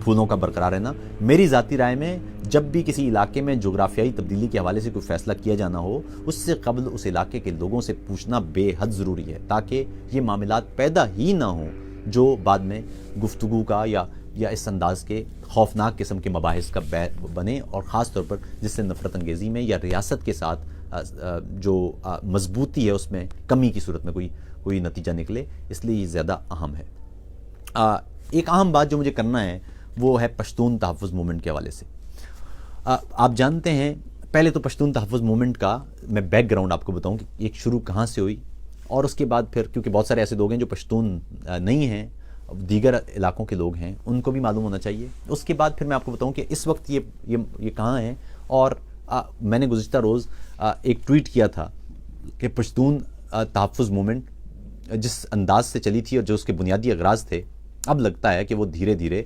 پھولوں کا برقرار رہنا۔ میری ذاتی رائے میں جب بھی کسی علاقے میں جغرافیائی تبدیلی کے حوالے سے کوئی فیصلہ کیا جانا ہو، اس سے قبل اس علاقے کے لوگوں سے پوچھنا بے حد ضروری ہے، تاکہ یہ معاملات پیدا ہی نہ ہوں جو بعد میں گفتگو کا یا اس انداز کے خوفناک قسم کے مباحث کا بنے، اور خاص طور پر جس سے نفرت انگیزی میں یا ریاست کے ساتھ جو مضبوطی ہے اس میں کمی کی صورت میں کوئی نتیجہ نکلے۔ اس لیے یہ زیادہ اہم ہے۔ ایک اہم بات جو مجھے کرنا ہے وہ ہے پشتون تحفظ موومنٹ کے حوالے سے۔ آپ جانتے ہیں، پہلے تو پشتون تحفظ موومنٹ کا میں بیک گراؤنڈ آپ کو بتاؤں کہ ایک شروع کہاں سے ہوئی، اور اس کے بعد پھر کیونکہ بہت سارے ایسے لوگ ہیں جو پشتون نہیں ہیں، دیگر علاقوں کے لوگ ہیں، ان کو بھی معلوم ہونا چاہیے۔ اس کے بعد پھر میں آپ کو بتاؤں کہ اس وقت یہ کہاں ہیں، اور میں نے گزشتہ روز ایک ٹویٹ کیا تھا کہ پشتون تحفظ موومنٹ جس انداز سے چلی تھی اور جو اس کے بنیادی اغراض تھے، اب لگتا ہے کہ وہ دھیرے دھیرے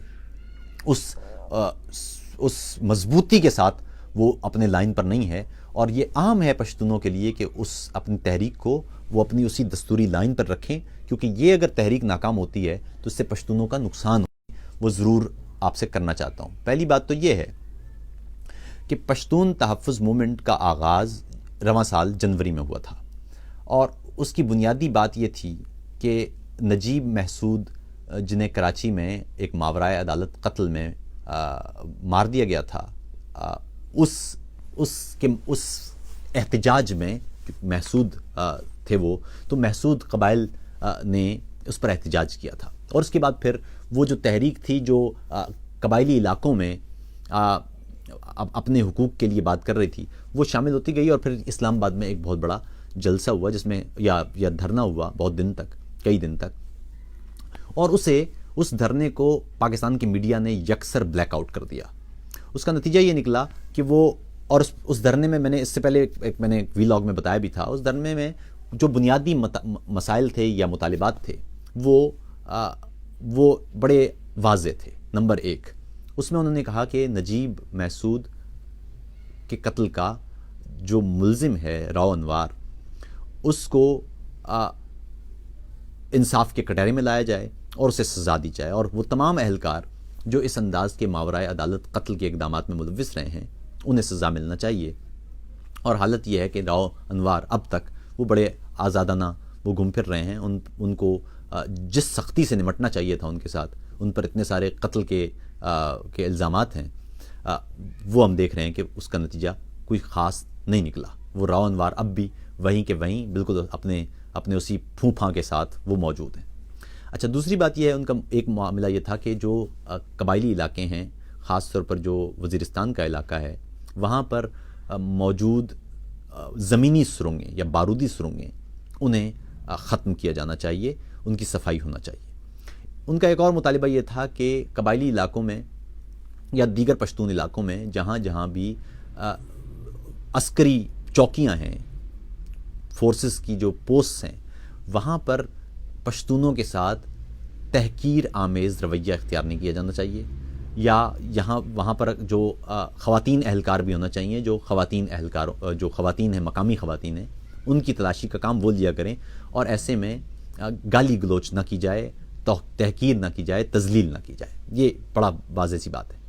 اس مضبوطی کے ساتھ وہ اپنے لائن پر نہیں ہے، اور یہ اہم ہے پشتونوں کے لیے کہ اس اپنی تحریک کو وہ اپنی اسی دستوری لائن پر رکھیں، کیونکہ یہ اگر تحریک ناکام ہوتی ہے تو اس سے پشتونوں کا نقصان ہوگا۔ وہ ضرور آپ سے کرنا چاہتا ہوں۔ پہلی بات تو یہ ہے کہ پشتون تحفظ موومنٹ کا آغاز رواں سال جنوری میں ہوا تھا، اور اس کی بنیادی بات یہ تھی کہ نجیب محسود جنہیں کراچی میں ایک ماورائے عدالت قتل میں مار دیا گیا تھا، اس احتجاج میں محسود تھے وہ، تو محسود قبائل نے اس پر احتجاج کیا تھا، اور اس کے بعد پھر وہ جو تحریک تھی جو قبائلی علاقوں میں اپنے حقوق کے لیے بات کر رہی تھی، وہ شامل ہوتی گئی، اور پھر اسلام آباد میں ایک بہت بڑا جلسہ ہوا جس میں یا دھرنا ہوا بہت دن تک، کئی دن تک، اور اس دھرنے کو پاکستان کی میڈیا نے یکسر بلیک آؤٹ کر دیا۔ اس کا نتیجہ یہ نکلا کہ اور اس دھرنے میں میں نے اس سے پہلے میں نے وی لاگ میں بتایا بھی تھا، اس دھرنے میں جو بنیادی مسائل تھے یا مطالبات تھے وہ بڑے واضح تھے۔ نمبر 1، اس میں انہوں نے کہا کہ نجیب محسود کے قتل کا جو ملزم ہے راؤ انوار، اس کو انصاف کے کٹہرے میں لایا جائے، اور اسے سزا دی جائے، اور وہ تمام اہلکار جو اس انداز کے ماورائے عدالت قتل کے اقدامات میں ملوث رہے ہیں انہیں سزا ملنا چاہیے۔ اور حالت یہ ہے کہ راؤ انوار اب تک وہ بڑے آزادانہ وہ گھوم پھر رہے ہیں، ان کو جس سختی سے نمٹنا چاہیے تھا ان کے ساتھ، ان پر اتنے سارے قتل کے الزامات ہیں، وہ ہم دیکھ رہے ہیں کہ اس کا نتیجہ کوئی خاص نہیں نکلا۔ وہ راؤ انوار اب بھی وہیں کے وہیں بالکل اپنے اسی پھوں پھاں کے ساتھ وہ موجود ہیں۔ اچھا، دوسری بات یہ ہے، ان کا ایک معاملہ یہ تھا کہ جو قبائلی علاقے ہیں، خاص طور پر جو وزیرستان کا علاقہ ہے، وہاں پر موجود زمینی سرنگیں یا بارودی سرنگیں انہیں ختم کیا جانا چاہیے، ان کی صفائی ہونا چاہیے۔ ان کا ایک اور مطالبہ یہ تھا کہ قبائلی علاقوں میں یا دیگر پشتون علاقوں میں جہاں جہاں بھی عسکری چوکیاں ہیں، فورسز کی جو پوسٹس ہیں، وہاں پر پشتونوں کے ساتھ تحقیر آمیز رویہ اختیار نہیں کیا جانا چاہیے، یا وہاں پر جو خواتین اہلکار بھی ہونا چاہیے، جو خواتین ہیں، مقامی خواتین ہیں، ان کی تلاشی کا کام وہ لیا کریں، اور ایسے میں گالی گلوچ نہ کی جائے، تحقیر نہ کی جائے، تذلیل نہ کی جائے۔ یہ بڑا واضح سی بات ہے۔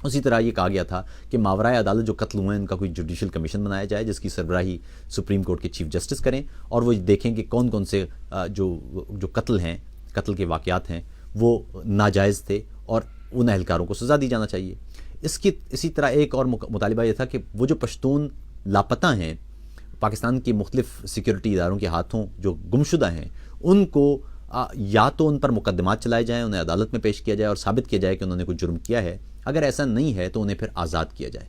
اسی طرح یہ کہا گیا تھا کہ ماورائے عدالت جو قتل ہوئے ہیں ان کا کوئی جوڈیشل کمیشن بنایا جائے جس کی سربراہی سپریم کورٹ کے چیف جسٹس کریں، اور وہ دیکھیں کہ کون کون سے جو قتل کے واقعات ہیں وہ ناجائز تھے، اور ان اہلکاروں کو سزا دی جانا چاہیے۔ اسی طرح ایک اور مطالبہ یہ تھا کہ وہ جو پشتون لاپتہ ہیں، پاکستان کے مختلف سیکیورٹی اداروں کے ہاتھوں جو گمشدہ ہیں، ان کو یا تو ان پر مقدمات چلائے جائیں، انہیں عدالت میں پیش کیا جائے اور ثابت کیا جائے کہ انہوں نے کوئی جرم کیا ہے۔ اگر ایسا نہیں ہے تو انہیں پھر آزاد کیا جائے،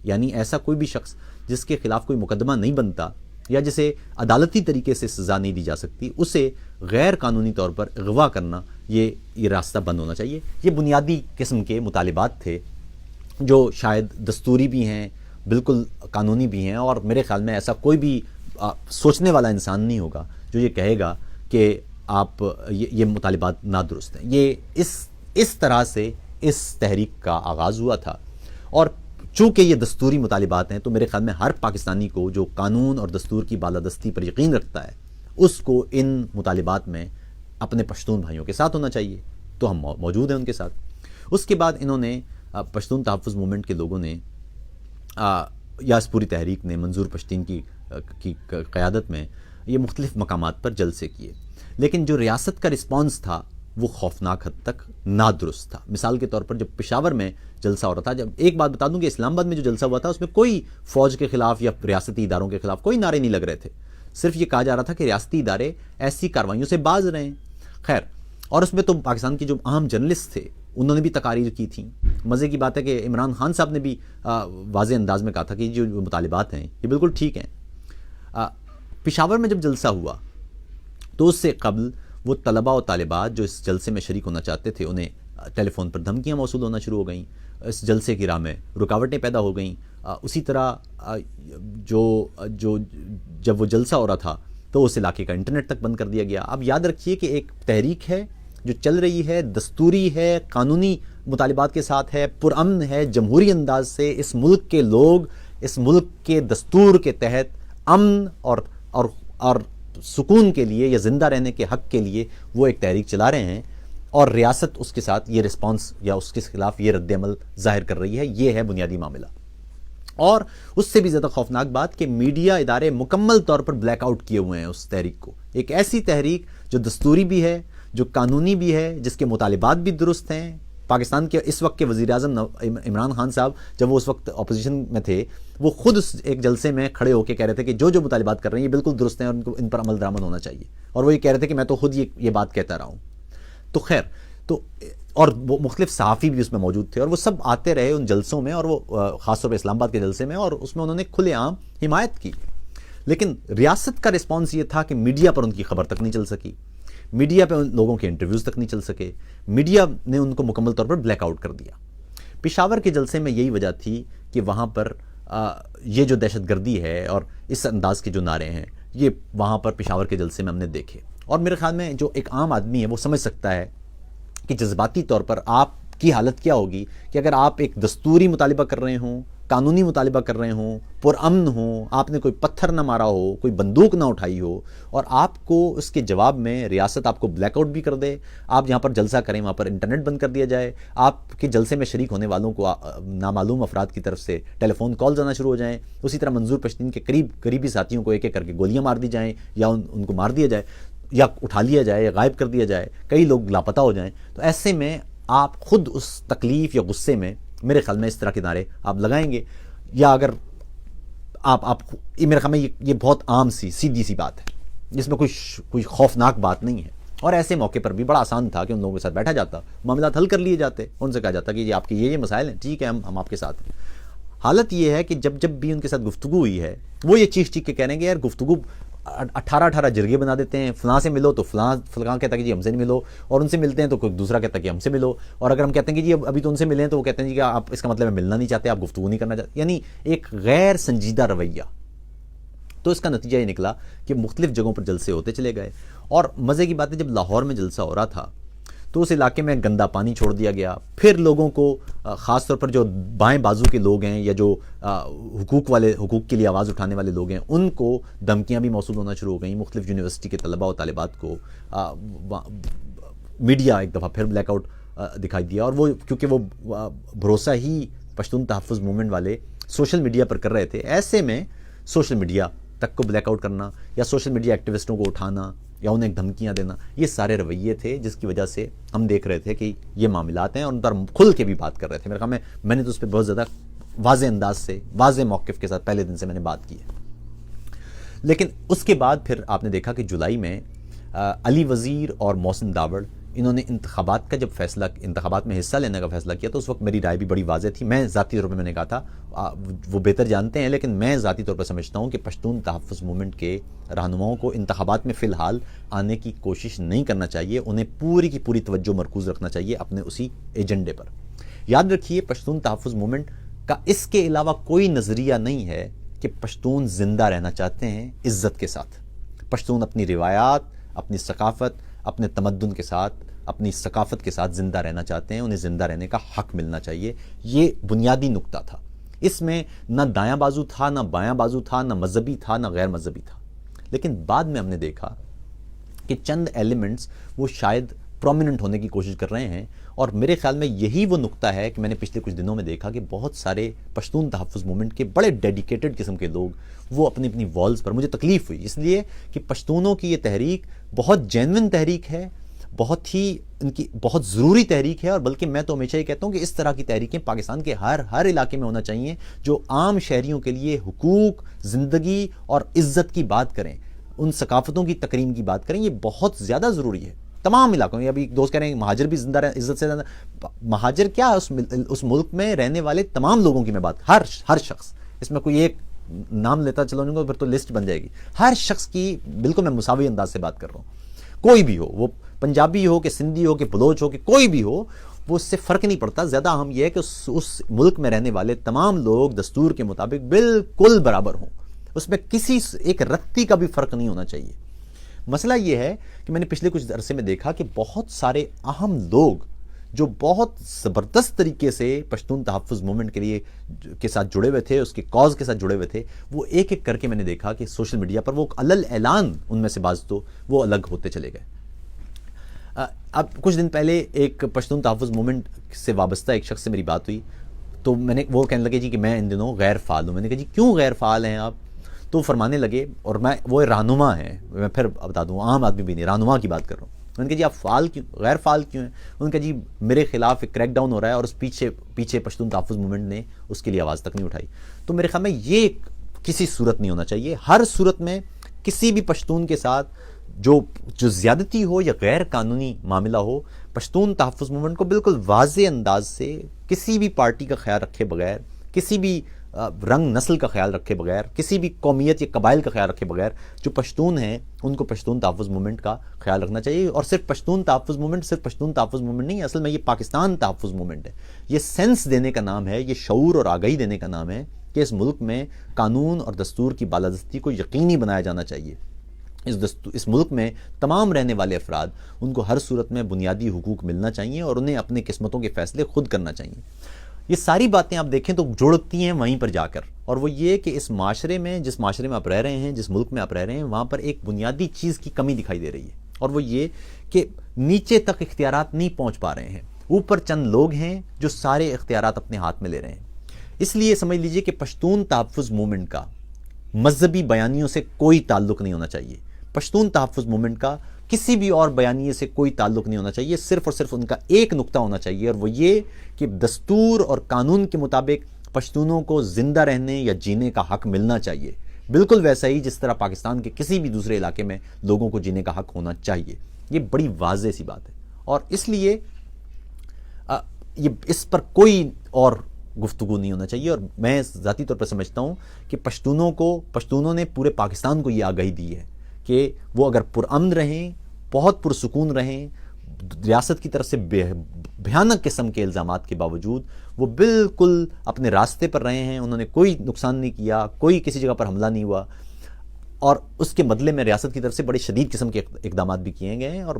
یعنی ایسا کوئی بھی شخص جس کے خلاف کوئی مقدمہ نہیں بنتا یا جسے عدالتی طریقے سے سزا نہیں دی جا سکتی، اسے غیر قانونی طور پر اغوا کرنا، یہ راستہ بند ہونا چاہیے۔ یہ بنیادی قسم کے مطالبات تھے جو شاید دستوری بھی ہیں، بالکل قانونی بھی ہیں، اور میرے خیال میں ایسا کوئی بھی سوچنے والا انسان نہیں ہوگا جو یہ کہے گا کہ آپ یہ مطالبات نادرست ہیں۔ یہ اس طرح سے اس تحریک کا آغاز ہوا تھا، اور چونکہ یہ دستوری مطالبات ہیں تو میرے خیال میں ہر پاکستانی کو جو قانون اور دستور کی بالادستی پر یقین رکھتا ہے اس کو ان مطالبات میں اپنے پشتون بھائیوں کے ساتھ ہونا چاہیے، تو ہم موجود ہیں ان کے ساتھ۔ اس کے بعد انہوں نے پشتون تحفظ موومنٹ کے لوگوں نے یا اس پوری تحریک نے منظور پشتین کی قیادت میں یہ مختلف مقامات پر جلسے کیے، لیکن جو ریاست کا رسپانس تھا وہ خوفناک حد تک نادرست تھا۔ مثال کے طور پر جب پشاور میں جلسہ ہو رہا تھا، جب ایک بات بتا دوں کہ اسلام آباد میں جو جلسہ ہوا تھا اس میں کوئی فوج کے خلاف یا ریاستی اداروں کے خلاف کوئی نعرے نہیں لگ رہے تھے، صرف یہ کہا جا رہا تھا کہ ریاستی ادارے ایسی کارروائیوں سے باز رہیں۔ خیر، اور اس میں تو پاکستان کے جو اہم جرنلسٹ تھے انہوں نے بھی تقاریر کی تھیں۔ مزے کی بات ہے کہ عمران خان صاحب نے بھی واضح انداز میں کہا تھا کہ جو مطالبات ہیں یہ بالکل ٹھیک ہیں۔ پشاور میں جب جلسہ ہوا تو اس سے قبل وہ طلباء و طالبات جو اس جلسے میں شریک ہونا چاہتے تھے انہیں ٹیلی فون پر دھمکیاں موصول ہونا شروع ہو گئیں، اس جلسے کی راہ میں رکاوٹیں پیدا ہو گئیں۔ اسی طرح جب وہ جلسہ ہو رہا تھا تو اس علاقے کا انٹرنیٹ تک بند کر دیا گیا۔ اب یاد رکھیے کہ ایک تحریک ہے جو چل رہی ہے، دستوری ہے، قانونی مطالبات کے ساتھ ہے، پرامن ہے، جمہوری انداز سے اس ملک کے لوگ اس ملک کے دستور کے تحت امن اور سکون کے لیے یا زندہ رہنے کے حق کے لیے وہ ایک تحریک چلا رہے ہیں، اور ریاست اس کے ساتھ یہ رسپانس یا اس کے خلاف یہ رد عمل ظاہر کر رہی ہے۔ یہ ہے بنیادی معاملہ۔ اور اس سے بھی زیادہ خوفناک بات کہ میڈیا ادارے مکمل طور پر بلیک آؤٹ کیے ہوئے ہیں اس تحریک کو۔ ایک ایسی تحریک جو دستوری بھی ہے، جو قانونی بھی ہے، جس کے مطالبات بھی درست ہیں۔ پاکستان کے اس وقت کے وزیر اعظم عمران خان صاحب جب وہ اس وقت اپوزیشن میں تھے، وہ خود اس ایک جلسے میں کھڑے ہو کے کہہ رہے تھے کہ جو مطالبات کر رہے ہیں یہ بالکل درست ہیں اور ان پر عمل درآمد ہونا چاہیے، اور وہ یہ کہہ رہے تھے کہ میں تو خود یہ بات کہتا رہا ہوں۔ تو خیر، تو اور وہ مختلف صحافی بھی اس میں موجود تھے، اور وہ سب آتے رہے ان جلسوں میں، اور وہ خاص طور پہ اسلام آباد کے جلسے میں، اور اس میں انہوں نے کھلے عام حمایت کی۔ لیکن ریاست کا رسپانس یہ تھا کہ میڈیا پر ان کی خبر تک نہیں چل سکی، میڈیا پہ ان لوگوں کے انٹرویوز تک نہیں چل سکے، میڈیا نے ان کو مکمل طور پر بلیک آؤٹ کر دیا۔ پشاور کے جلسے میں یہی وجہ تھی کہ وہاں پر یہ جو دہشت گردی ہے اور اس انداز کے جو نعرے ہیں یہ وہاں پر پشاور کے جلسے میں ہم نے دیکھے، اور میرے خیال میں جو ایک عام آدمی ہے وہ سمجھ سکتا ہے کہ جذباتی طور پر آپ کی حالت کیا ہوگی کہ اگر آپ ایک دستوری مطالبہ کر رہے ہوں، قانونی مطالبہ کر رہے ہوں، پرامن ہوں، آپ نے کوئی پتھر نہ مارا ہو، کوئی بندوق نہ اٹھائی ہو، اور آپ کو اس کے جواب میں ریاست آپ کو بلیک آؤٹ بھی کر دے، آپ جہاں پر جلسہ کریں وہاں پر انٹرنیٹ بند کر دیا جائے، آپ کے جلسے میں شریک ہونے والوں کو نامعلوم افراد کی طرف سے ٹیلی فون کالز آنا شروع ہو جائیں، اسی طرح منظور پشتین کے قریبی ساتھیوں کو ایک ایک کر کے گولیاں مار دی جائیں، یا ان کو مار دیا جائے، یا اٹھا لیا جائے، یا غائب کر دیا جائے، کئی لوگ لاپتہ ہو جائیں، تو ایسے میں آپ خود اس تکلیف یا غصے میں میرے خیال میں اس طرح کے نعرے آپ لگائیں گے، یا اگر آپ میرے خیال میں یہ بہت عام سیدھی سی بات ہے، جس میں کوئی خوفناک بات نہیں ہے، اور ایسے موقع پر بھی بڑا آسان تھا کہ ان لوگوں کے ساتھ بیٹھا جاتا، معاملات حل کر لیے جاتے، ان سے کہا جاتا کہ یہ آپ کے یہ مسائل ہیں، ٹھیک ہے ہم آپ کے ساتھ ہیں۔ حالت یہ ہے کہ جب بھی ان کے ساتھ گفتگو ہوئی ہے، وہ یہ چیخ کے کہہ رہے ہیں کہ یار گفتگو 18 جرگے بنا دیتے ہیں، فلاں سے ملو تو فلاں کہتا ہے کہ جی ہم سے نہیں ملو، اور ان سے ملتے ہیں تو کوئی دوسرا کہتا ہے کہ ہم سے ملو، اور اگر ہم کہتے ہیں کہ جی ابھی تو ان سے ملے ہیں تو وہ کہتے ہیں جی کہ آپ اس کا مطلب ہے ملنا نہیں چاہتے، آپ گفتگو نہیں کرنا چاہتے، یعنی ایک غیر سنجیدہ رویہ۔ تو اس کا نتیجہ یہ نکلا کہ مختلف جگہوں پر جلسے ہوتے چلے گئے، اور مزے کی بات ہے جب لاہور میں جلسہ ہو رہا تھا تو اس علاقے میں گندا پانی چھوڑ دیا گیا، پھر لوگوں کو خاص طور پر جو بائیں بازو کے لوگ ہیں یا جو حقوق کے لیے آواز اٹھانے والے لوگ ہیں، ان کو دھمکیاں بھی موصول ہونا شروع ہو گئیں، مختلف یونیورسٹی کے طلباء و طالبات کو میڈیا ایک دفعہ پھر بلیک آؤٹ دکھائی دیا، اور وہ کیونکہ وہ بھروسہ ہی پشتون تحفظ موومنٹ والے سوشل میڈیا پر کر رہے تھے، ایسے میں سوشل میڈیا تک کو بلیک آؤٹ کرنا یا سوشل میڈیا ایکٹیوسٹوں کو اٹھانا یا انہیں دھمکیاں دینا، یہ سارے رویے تھے جس کی وجہ سے ہم دیکھ رہے تھے کہ یہ معاملات ہیں، اور ان پر کھل کے بھی بات کر رہے تھے۔ میرے خیال میں نے تو اس پہ بہت زیادہ واضح انداز سے، واضح موقف کے ساتھ پہلے دن سے میں نے بات کی ہے۔ لیکن اس کے بعد پھر آپ نے دیکھا کہ جولائی میں علی وزیر اور محسن داوڑ انہوں نے انتخابات میں حصہ لینے کا فیصلہ کیا، تو اس وقت میری رائے بھی بڑی واضح تھی، میں ذاتی طور پر میں نے کہا تھا، وہ بہتر جانتے ہیں لیکن میں ذاتی طور پر سمجھتا ہوں کہ پشتون تحفظ موومنٹ کے رہنماؤں کو انتخابات میں فی الحال آنے کی کوشش نہیں کرنا چاہیے، انہیں پوری کی پوری توجہ مرکوز رکھنا چاہیے اپنے اسی ایجنڈے پر۔ یاد رکھیے پشتون تحفظ موومنٹ کا اس کے علاوہ کوئی نظریہ نہیں ہے کہ پشتون زندہ رہنا چاہتے ہیں عزت کے ساتھ، پشتون اپنی روایات، اپنی ثقافت، اپنے تمدن کے ساتھ، اپنی ثقافت کے ساتھ زندہ رہنا چاہتے ہیں، انہیں زندہ رہنے کا حق ملنا چاہیے، یہ بنیادی نقطہ تھا۔ اس میں نہ دایاں بازو تھا، نہ بایاں بازو تھا، نہ مذہبی تھا، نہ غیر مذہبی تھا۔ لیکن بعد میں ہم نے دیکھا کہ چند ایلیمنٹس وہ شاید پرومیننٹ ہونے کی کوشش کر رہے ہیں، اور میرے خیال میں یہی وہ نقطہ ہے کہ میں نے پچھلے کچھ دنوں میں دیکھا کہ بہت سارے پشتون تحفظ موومنٹ کے بڑے ڈیڈیکیٹڈ قسم کے لوگ وہ اپنی والز پر، مجھے تکلیف ہوئی اس لیے کہ پشتونوں کی یہ تحریک بہت جینوئن تحریک ہے، بہت ہی ان کی بہت ضروری تحریک ہے، اور بلکہ میں تو ہمیشہ یہ کہتا ہوں کہ اس طرح کی تحریکیں پاکستان کے ہر علاقے میں ہونا چاہیے، جو عام شہریوں کے لیے حقوق، زندگی اور عزت کی بات کریں، ان ثقافتوں کی تکریم کی بات کریں، یہ بہت زیادہ ضروری ہے تمام علاقوں میں۔ ابھی دوست کہہ رہے ہیں مہاجر بھی زندہ رہے، عزت سے زندہ، مہاجر کیا اس ملک میں رہنے والے تمام لوگوں کی میں بات، ہر شخص، اس میں کوئی ایک نام لیتا چلو نہیں، پھر تو لسٹ بن جائے گی، ہر شخص کی بالکل میں مساوی انداز سے بات کر رہا ہوں، کوئی بھی ہو، وہ پنجابی ہو کہ سندھی ہو کہ بلوچ ہو کہ کوئی بھی ہو، وہ اس سے فرق نہیں پڑتا۔ زیادہ اہم یہ ہے کہ اس ملک میں رہنے والے تمام لوگ دستور کے مطابق بالکل برابر ہوں، اس میں کسی ایک رتی کا بھی فرق نہیں ہونا چاہیے۔ مسئلہ یہ ہے کہ میں نے پچھلے کچھ عرصے میں دیکھا کہ بہت سارے اہم لوگ جو بہت زبردست طریقے سے پشتون تحفظ موومنٹ کے ساتھ جڑے ہوئے تھے، اس کے کاز کے ساتھ جڑے ہوئے تھے، وہ ایک ایک کر کے میں نے دیکھا کہ سوشل میڈیا پر وہ علل اعلان ان میں سے بعض تو وہ الگ ہوتے چلے گئے۔ اب کچھ دن پہلے ایک پشتون تحفظ موومنٹ سے وابستہ ایک شخص سے میری بات ہوئی، تو وہ کہنے لگے جی کہ میں ان دنوں غیر فعال ہوں۔ میں نے کہا جی کیوں غیر فعال ہیں آپ؟ تو فرمانے لگے، اور وہ رہنما ہیں، میں پھر بتا دوں عام آدمی بھی نہیں، رہنما کی بات کر رہا ہوں۔ انہوں نے کہا جی آپ غیر فعال کیوں ہیں؟ انہوں نے کہا جی میرے خلاف ایک کریک ڈاؤن ہو رہا ہے، اور اس پیچھے پشتون تحفظ موومنٹ نے اس کے لیے آواز تک نہیں اٹھائی۔ تو میرے خیال میں یہ کسی صورت نہیں ہونا چاہیے، ہر صورت میں کسی بھی پشتون کے ساتھ جو زیادتی ہو یا غیر قانونی معاملہ ہو، پشتون تحفظ موومنٹ کو بالکل واضح انداز سے کسی بھی پارٹی کا خیال رکھے بغیر، کسی بھی رنگ نسل کا خیال رکھے بغیر، کسی بھی قومیت یا قبائل کا خیال رکھے بغیر جو پشتون ہیں ان کو پشتون تحفظ موومنٹ کا خیال رکھنا چاہیے۔ اور صرف پشتون تحفظ موومنٹ نہیں، اصل میں یہ پاکستان تحفظ موومنٹ ہے۔ یہ سینس دینے کا نام ہے، یہ شعور اور آگاہی دینے کا نام ہے کہ اس ملک میں قانون اور دستور کی بالادستی کو یقینی بنایا جانا چاہیے۔ اس ملک میں تمام رہنے والے افراد ان کو ہر صورت میں بنیادی حقوق ملنا چاہیے، اور انہیں اپنے قسمتوں کے فیصلے خود کرنا چاہیے۔ یہ ساری باتیں آپ دیکھیں تو جڑتی ہیں وہیں پر جا کر، اور وہ یہ کہ اس معاشرے میں، جس معاشرے میں آپ رہ رہے ہیں، جس ملک میں آپ رہ رہے ہیں، وہاں پر ایک بنیادی چیز کی کمی دکھائی دے رہی ہے، اور وہ یہ کہ نیچے تک اختیارات نہیں پہنچ پا رہے ہیں، اوپر چند لوگ ہیں جو سارے اختیارات اپنے ہاتھ میں لے رہے ہیں۔ اس لیے سمجھ لیجئے کہ پشتون تحفظ موومنٹ کا مذہبی بیانیوں سے کوئی تعلق نہیں ہونا چاہیے، پشتون تحفظ موومنٹ کا کسی بھی اور بیانیے سے کوئی تعلق نہیں ہونا چاہیے، صرف اور صرف ان کا ایک نقطہ ہونا چاہیے، اور وہ یہ کہ دستور اور قانون کے مطابق پشتونوں کو زندہ رہنے یا جینے کا حق ملنا چاہیے، بالکل ویسا ہی جس طرح پاکستان کے کسی بھی دوسرے علاقے میں لوگوں کو جینے کا حق ہونا چاہیے۔ یہ بڑی واضح سی بات ہے، اور اس لیے اس پر کوئی اور گفتگو نہیں ہونا چاہیے، اور میں ذاتی طور پر سمجھتا ہوں کہ پشتونوں نے پورے پاکستان کو یہ آگاہی دی ہے کہ وہ اگر پرامن رہیں، بہت پرسکون رہیں، ریاست کی طرف سے بھیانک قسم کے الزامات کے باوجود وہ بالکل اپنے راستے پر رہے ہیں، انہوں نے کوئی نقصان نہیں کیا، کوئی کسی جگہ پر حملہ نہیں ہوا، اور اس کے بدلے میں ریاست کی طرف سے بڑے شدید قسم کے اقدامات بھی کیے گئے ہیں، اور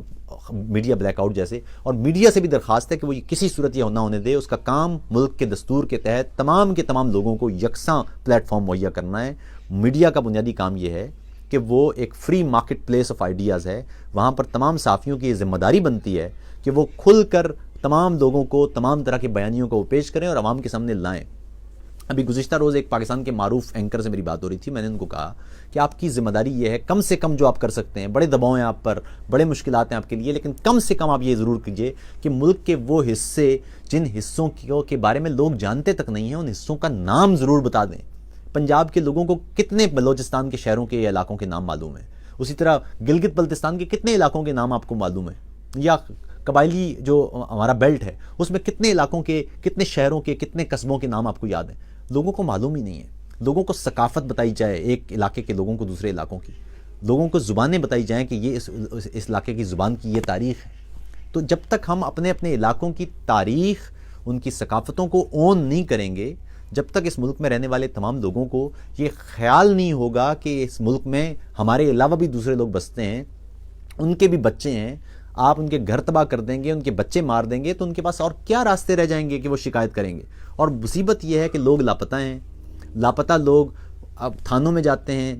میڈیا بلیک آؤٹ جیسے، اور میڈیا سے بھی درخواست ہے کہ وہ کسی صورت یہ نہ ہونے دے، اس کا کام ملک کے دستور کے تحت تمام کے تمام لوگوں کو یکساں پلیٹ فارم مہیا کرنا ہے۔ میڈیا کا بنیادی کام یہ ہے کہ وہ ایک free market place of ideas ہے، وہاں پر تمام صحافیوں کی یہ ذمہ داری بنتی ہے کہ وہ کھل کر تمام لوگوں کو تمام طرح کے بیانیوں کو پیش کریں اور عوام کے سامنے لائیں۔ ابھی گزشتہ روز ایک پاکستان کے معروف اینکر سے میری بات ہو رہی تھی، میں نے ان کو کہا کہ آپ کی ذمہ داری یہ ہے کم سے کم جو آپ کر سکتے ہیں، بڑے دباؤ ہیں آپ پر، بڑے مشکلات ہیں آپ کے لیے، لیکن کم سے کم آپ یہ ضرور کیجئے کہ ملک کے وہ حصے جن حصوں کے بارے میں لوگ جانتے تک نہیں ہیں، ان حصوں کا نام ضرور بتا دیں۔ پنجاب کے لوگوں کو کتنے بلوچستان کے شہروں کے یا علاقوں کے نام معلوم ہیں، اسی طرح گلگت بلتستان کے کتنے علاقوں کے نام آپ کو معلوم ہیں، یا قبائلی جو ہمارا بیلٹ ہے اس میں کتنے علاقوں کے، کتنے شہروں کے، کتنے قصبوں کے نام آپ کو یاد ہیں۔ لوگوں کو معلوم ہی نہیں ہے۔ لوگوں کو ثقافت بتائی جائے ایک علاقے کے لوگوں کو دوسرے علاقوں کی، لوگوں کو زبانیں بتائی جائیں کہ یہ اس علاقے کی زبان کی یہ تاریخ ہے۔ تو جب تک ہم اپنے اپنے علاقوں کی تاریخ، ان کی ثقافتوں کو اون نہیں کریں گے، جب تک اس ملک میں رہنے والے تمام لوگوں کو یہ خیال نہیں ہوگا کہ اس ملک میں ہمارے علاوہ بھی دوسرے لوگ بستے ہیں، ان کے بھی بچے ہیں، آپ ان کے گھر تباہ کر دیں گے، ان کے بچے مار دیں گے، تو ان کے پاس اور کیا راستے رہ جائیں گے کہ وہ شکایت کریں گے۔ اور مصیبت یہ ہے کہ لوگ لاپتہ ہیں، لاپتہ لوگ اب تھانوں میں جاتے ہیں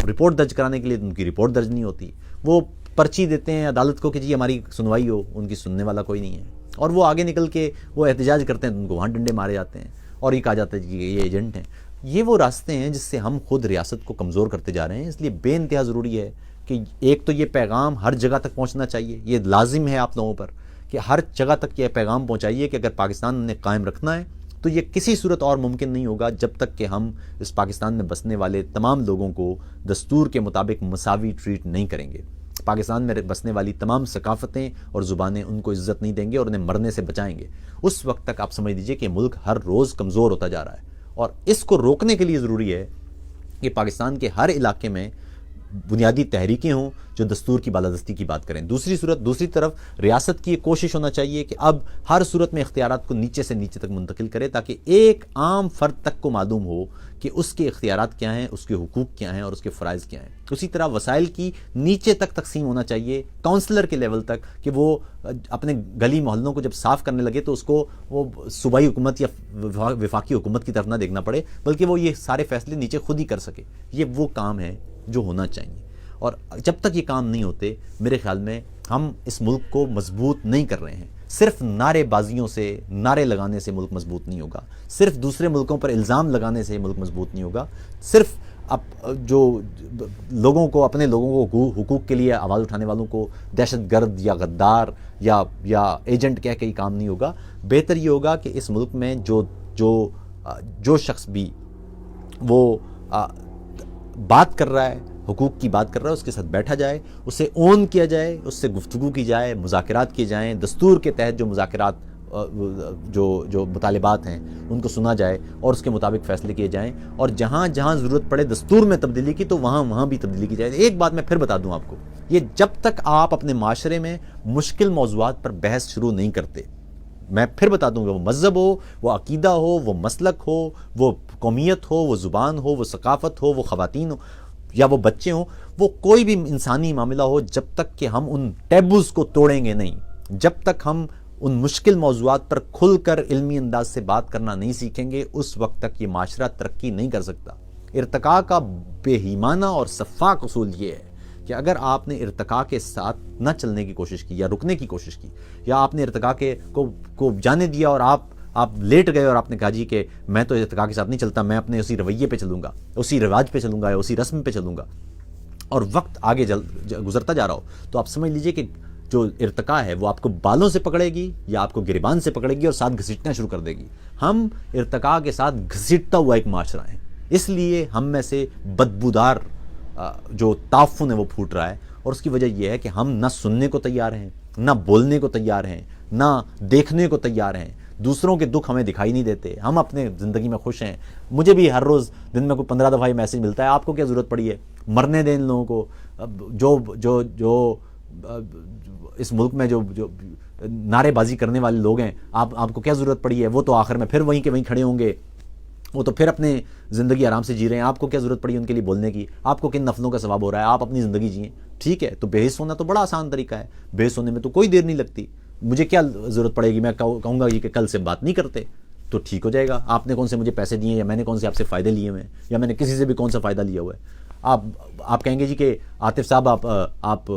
رپورٹ درج کرانے کے لیے، ان کی رپورٹ درج نہیں ہوتی، وہ پرچی دیتے ہیں عدالت کو کہ جی ہماری سنوائی ہو، ان کی سننے والا کوئی نہیں ہے، اور وہ آگے نکل کے وہ احتجاج کرتے ہیں تو ان کو وہاں ڈنڈے مارے جاتے ہیں، اور یہ کہا جاتا ہے کہ یہ ایجنٹ ہیں۔ یہ وہ راستے ہیں جس سے ہم خود ریاست کو کمزور کرتے جا رہے ہیں۔ اس لیے بے انتہا ضروری ہے کہ ایک تو یہ پیغام ہر جگہ تک پہنچنا چاہیے، یہ لازم ہے آپ لوگوں پر کہ ہر جگہ تک یہ پیغام پہنچائیے کہ اگر پاکستان نے قائم رکھنا ہے تو یہ کسی صورت اور ممکن نہیں ہوگا جب تک کہ ہم اس پاکستان میں بسنے والے تمام لوگوں کو دستور کے مطابق مساوی ٹریٹ نہیں کریں گے۔ پاکستان میں بسنے والی تمام ثقافتیں اور زبانیں ان کو عزت نہیں دیں گے اور انہیں مرنے سے بچائیں گے۔ اس وقت تک آپ سمجھ لیجئے کہ ملک ہر روز کمزور ہوتا جا رہا ہے، اور اس کو روکنے کے لیے ضروری ہے کہ پاکستان کے ہر علاقے میں بنیادی تحریکیں ہوں جو دستور کی بالادستی کی بات کریں۔ دوسری طرف ریاست کی یہ کوشش ہونا چاہیے کہ اب ہر صورت میں اختیارات کو نیچے سے نیچے تک منتقل کرے، تاکہ ایک عام فرد تک کو معلوم ہو کہ اس کے اختیارات کیا ہیں، اس کے حقوق کیا ہیں اور اس کے فرائض کیا ہیں۔ اسی طرح وسائل کی نیچے تک تقسیم ہونا چاہیے، کونسلر کے لیول تک، کہ وہ اپنے گلی محلوں کو جب صاف کرنے لگے تو اس کو وہ صوبائی حکومت یا وفاقی حکومت کی طرف نہ دیکھنا پڑے، بلکہ وہ یہ سارے فیصلے نیچے خود ہی کر سکے۔ یہ وہ کام ہے جو ہونا چاہیے، اور جب تک یہ کام نہیں ہوتے میرے خیال میں ہم اس ملک کو مضبوط نہیں کر رہے ہیں۔ صرف نعرے بازیوں سے، نعرے لگانے سے ملک مضبوط نہیں ہوگا، صرف دوسرے ملکوں پر الزام لگانے سے ملک مضبوط نہیں ہوگا، صرف جو لوگوں کو، اپنے لوگوں کو حقوق کے لیے آواز اٹھانے والوں کو دہشت گرد یا غدار یا ایجنٹ کہہ کے ہی کام نہیں ہوگا۔ بہتر یہ ہوگا کہ اس ملک میں جو شخص بھی وہ بات کر رہا ہے، حقوق کی بات کر رہا ہے، اس کے ساتھ بیٹھا جائے، اسے اون کیا جائے، اس سے گفتگو کی جائے، مذاکرات کیے جائیں، دستور کے تحت جو مذاکرات جو مطالبات ہیں ان کو سنا جائے اور اس کے مطابق فیصلے کیے جائیں، اور جہاں جہاں ضرورت پڑے دستور میں تبدیلی کی تو وہاں بھی تبدیلی کی جائے۔ ایک بات میں پھر بتا دوں آپ کو، یہ جب تک آپ اپنے معاشرے میں مشکل موضوعات پر بحث شروع نہیں کرتے، میں پھر بتا دوں گا، وہ مذہب ہو، وہ عقیدہ ہو، وہ مسلک ہو، وہ قومیت ہو، وہ زبان ہو، وہ ثقافت ہو، وہ خواتین ہو یا وہ بچے ہوں، وہ کوئی بھی انسانی معاملہ ہو، جب تک کہ ہم ان ٹیبوز کو توڑیں گے نہیں، جب تک ہم ان مشکل موضوعات پر کھل کر علمی انداز سے بات کرنا نہیں سیکھیں گے اس وقت تک یہ معاشرہ ترقی نہیں کر سکتا۔ ارتقاء کا بے ایمانہ اور شفاف اصول یہ ہے کہ اگر آپ نے ارتقاء کے ساتھ نہ چلنے کی کوشش کی یا رکنے کی کوشش کی، یا آپ نے ارتقاء کو جانے دیا اور آپ لیٹ گئے اور آپ نے کہا جی کہ میں تو ارتقاء کے ساتھ نہیں چلتا، میں اپنے اسی رویے پہ چلوں گا، اسی رواج پہ چلوں گا یا اسی رسم پہ چلوں گا، اور وقت آگے گزرتا جا رہا ہو، تو آپ سمجھ لیجئے کہ جو ارتقاء ہے وہ آپ کو بالوں سے پکڑے گی یا آپ کو گریبان سے پکڑے گی اور ساتھ گھسیٹنا شروع کر دے گی۔ ہم ارتقاء کے ساتھ گھسیٹتا ہوا ایک معاشرہ ہے، اس لیے ہم میں سے بدبودار جو تعفن ہے وہ پھوٹ رہا ہے، اور اس کی وجہ یہ ہے کہ ہم نہ سننے کو تیار ہیں، نہ بولنے کو تیار ہیں، نہ دیکھنے کو تیار ہیں، دوسروں کے دکھ ہمیں دکھائی نہیں دیتے، ہم اپنے زندگی میں خوش ہیں۔ مجھے بھی ہر روز دن میں کوئی 15 دفعہ یہ میسیج ملتا ہے، آپ کو کیا ضرورت پڑی ہے، مرنے دیں ان لوگوں کو، جو اس ملک میں جو نعرے بازی کرنے والے لوگ ہیں، آپ کو کیا ضرورت پڑی ہے، وہ تو آخر میں پھر وہیں کے وہیں کھڑے ہوں گے، وہ تو پھر اپنے زندگی آرام سے جی رہے ہیں، آپ کو کیا ضرورت پڑی ان کے لیے بولنے کی، آپ کو کن نفلوں کا ثواب ہو رہا ہے، آپ اپنی زندگی جئیں۔ ٹھیک ہے، تو بے حس ہونا تو بڑا آسان طریقہ ہے، بے حس ہونے میں تو کوئی دیر نہیں لگتی، مجھے کیا ضرورت پڑے گی، میں کہوں گا یہ کہ کل سے بات نہیں کرتے تو ٹھیک ہو جائے گا، آپ نے کون سے مجھے پیسے دیے، یا میں نے کون سے آپ سے فائدے لیے ہوئے ہیں، یا میں نے کسی سے بھی کون سا فائدہ لیا ہوا ہے۔ آپ کہیں گے جی کہ عاطف صاحب آپ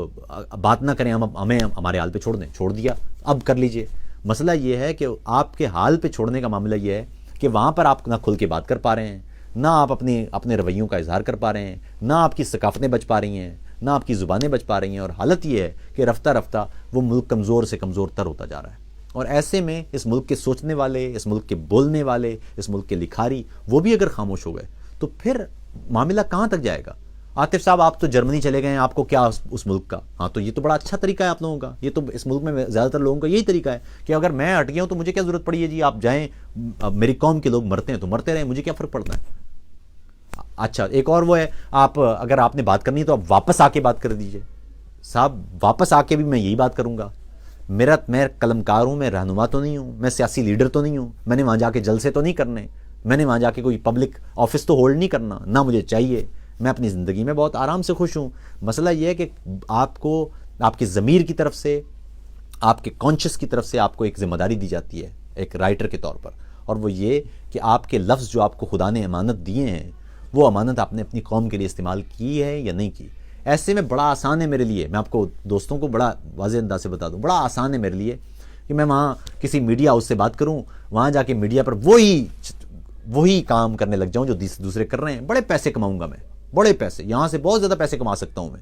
بات نہ کریں، ہمیں ہمارے حال پہ چھوڑ دیں، چھوڑ دیا، اب کر لیجئے۔ مسئلہ یہ ہے کہ آپ کے حال پہ چھوڑنے کا معاملہ یہ ہے کہ وہاں پر آپ نہ کھل کے بات کر پا رہے ہیں، نہ آپ اپنے رویوں کا اظہار کر پا رہے ہیں، نہ آپ کی ثقافتیں بچ پا رہی ہیں، نہ آپ کی زبانیں بچ پا رہی ہیں، اور حالت یہ ہے کہ رفتہ رفتہ وہ ملک کمزور سے کمزور تر ہوتا جا رہا ہے۔ اور ایسے میں اس ملک کے سوچنے والے، اس ملک کے بولنے والے، اس ملک کے لکھاری، وہ بھی اگر خاموش ہو گئے تو پھر معاملہ کہاں تک جائے گا؟ عاطف صاحب آپ تو جرمنی چلے گئے ہیں، آپ کو کیا اس ملک کا؟ ہاں، تو یہ تو بڑا اچھا طریقہ ہے آپ لوگوں کا، یہ تو اس ملک میں زیادہ تر لوگوں کا یہی طریقہ ہے کہ اگر میں ہٹ گیا ہوں تو مجھے کیا ضرورت پڑی ہے جی، آپ جائیں، میری قوم کے لوگ مرتے ہیں تو مرتے رہیں، مجھے کیا فرق پڑتا ہے؟ اچھا، ایک اور وہ ہے، اگر آپ نے بات کرنی ہے تو آپ واپس آ کے بات کر دیجئے۔ صاحب واپس آ کے بھی میں یہی بات کروں گا، میں قلمکار ہوں، میں رہنما تو نہیں ہوں، میں سیاسی لیڈر تو نہیں ہوں، میں نے وہاں جا کے جلسے تو نہیں کرنے، میں نے وہاں جا کے کوئی پبلک آفس تو ہولڈ نہیں کرنا، نہ مجھے چاہیے، میں اپنی زندگی میں بہت آرام سے خوش ہوں۔ مسئلہ یہ ہے کہ آپ کو آپ کے ضمیر کی طرف سے، آپ کے کانشس کی طرف سے آپ کو ایک ذمہ داری دی جاتی ہے ایک رائٹر کے طور پر، اور وہ یہ کہ آپ کے لفظ جو آپ کو خدا نے امانت دیے ہیں، وہ امانت آپ نے اپنی قوم کے لیے استعمال کی ہے یا نہیں کی۔ ایسے میں بڑا آسان ہے میرے لیے، میں آپ کو دوستوں کو بڑا واضح انداز سے بتا دوں، بڑا آسان ہے میرے لیے کہ میں وہاں کسی میڈیا ہاؤس سے بات کروں، وہاں جا کے میڈیا پر وہی کام کرنے لگ جاؤں جو دوسرے کر رہے ہیں، بڑے پیسے کماؤں گا میں، بڑے پیسے، یہاں سے بہت زیادہ پیسے کما سکتا ہوں میں۔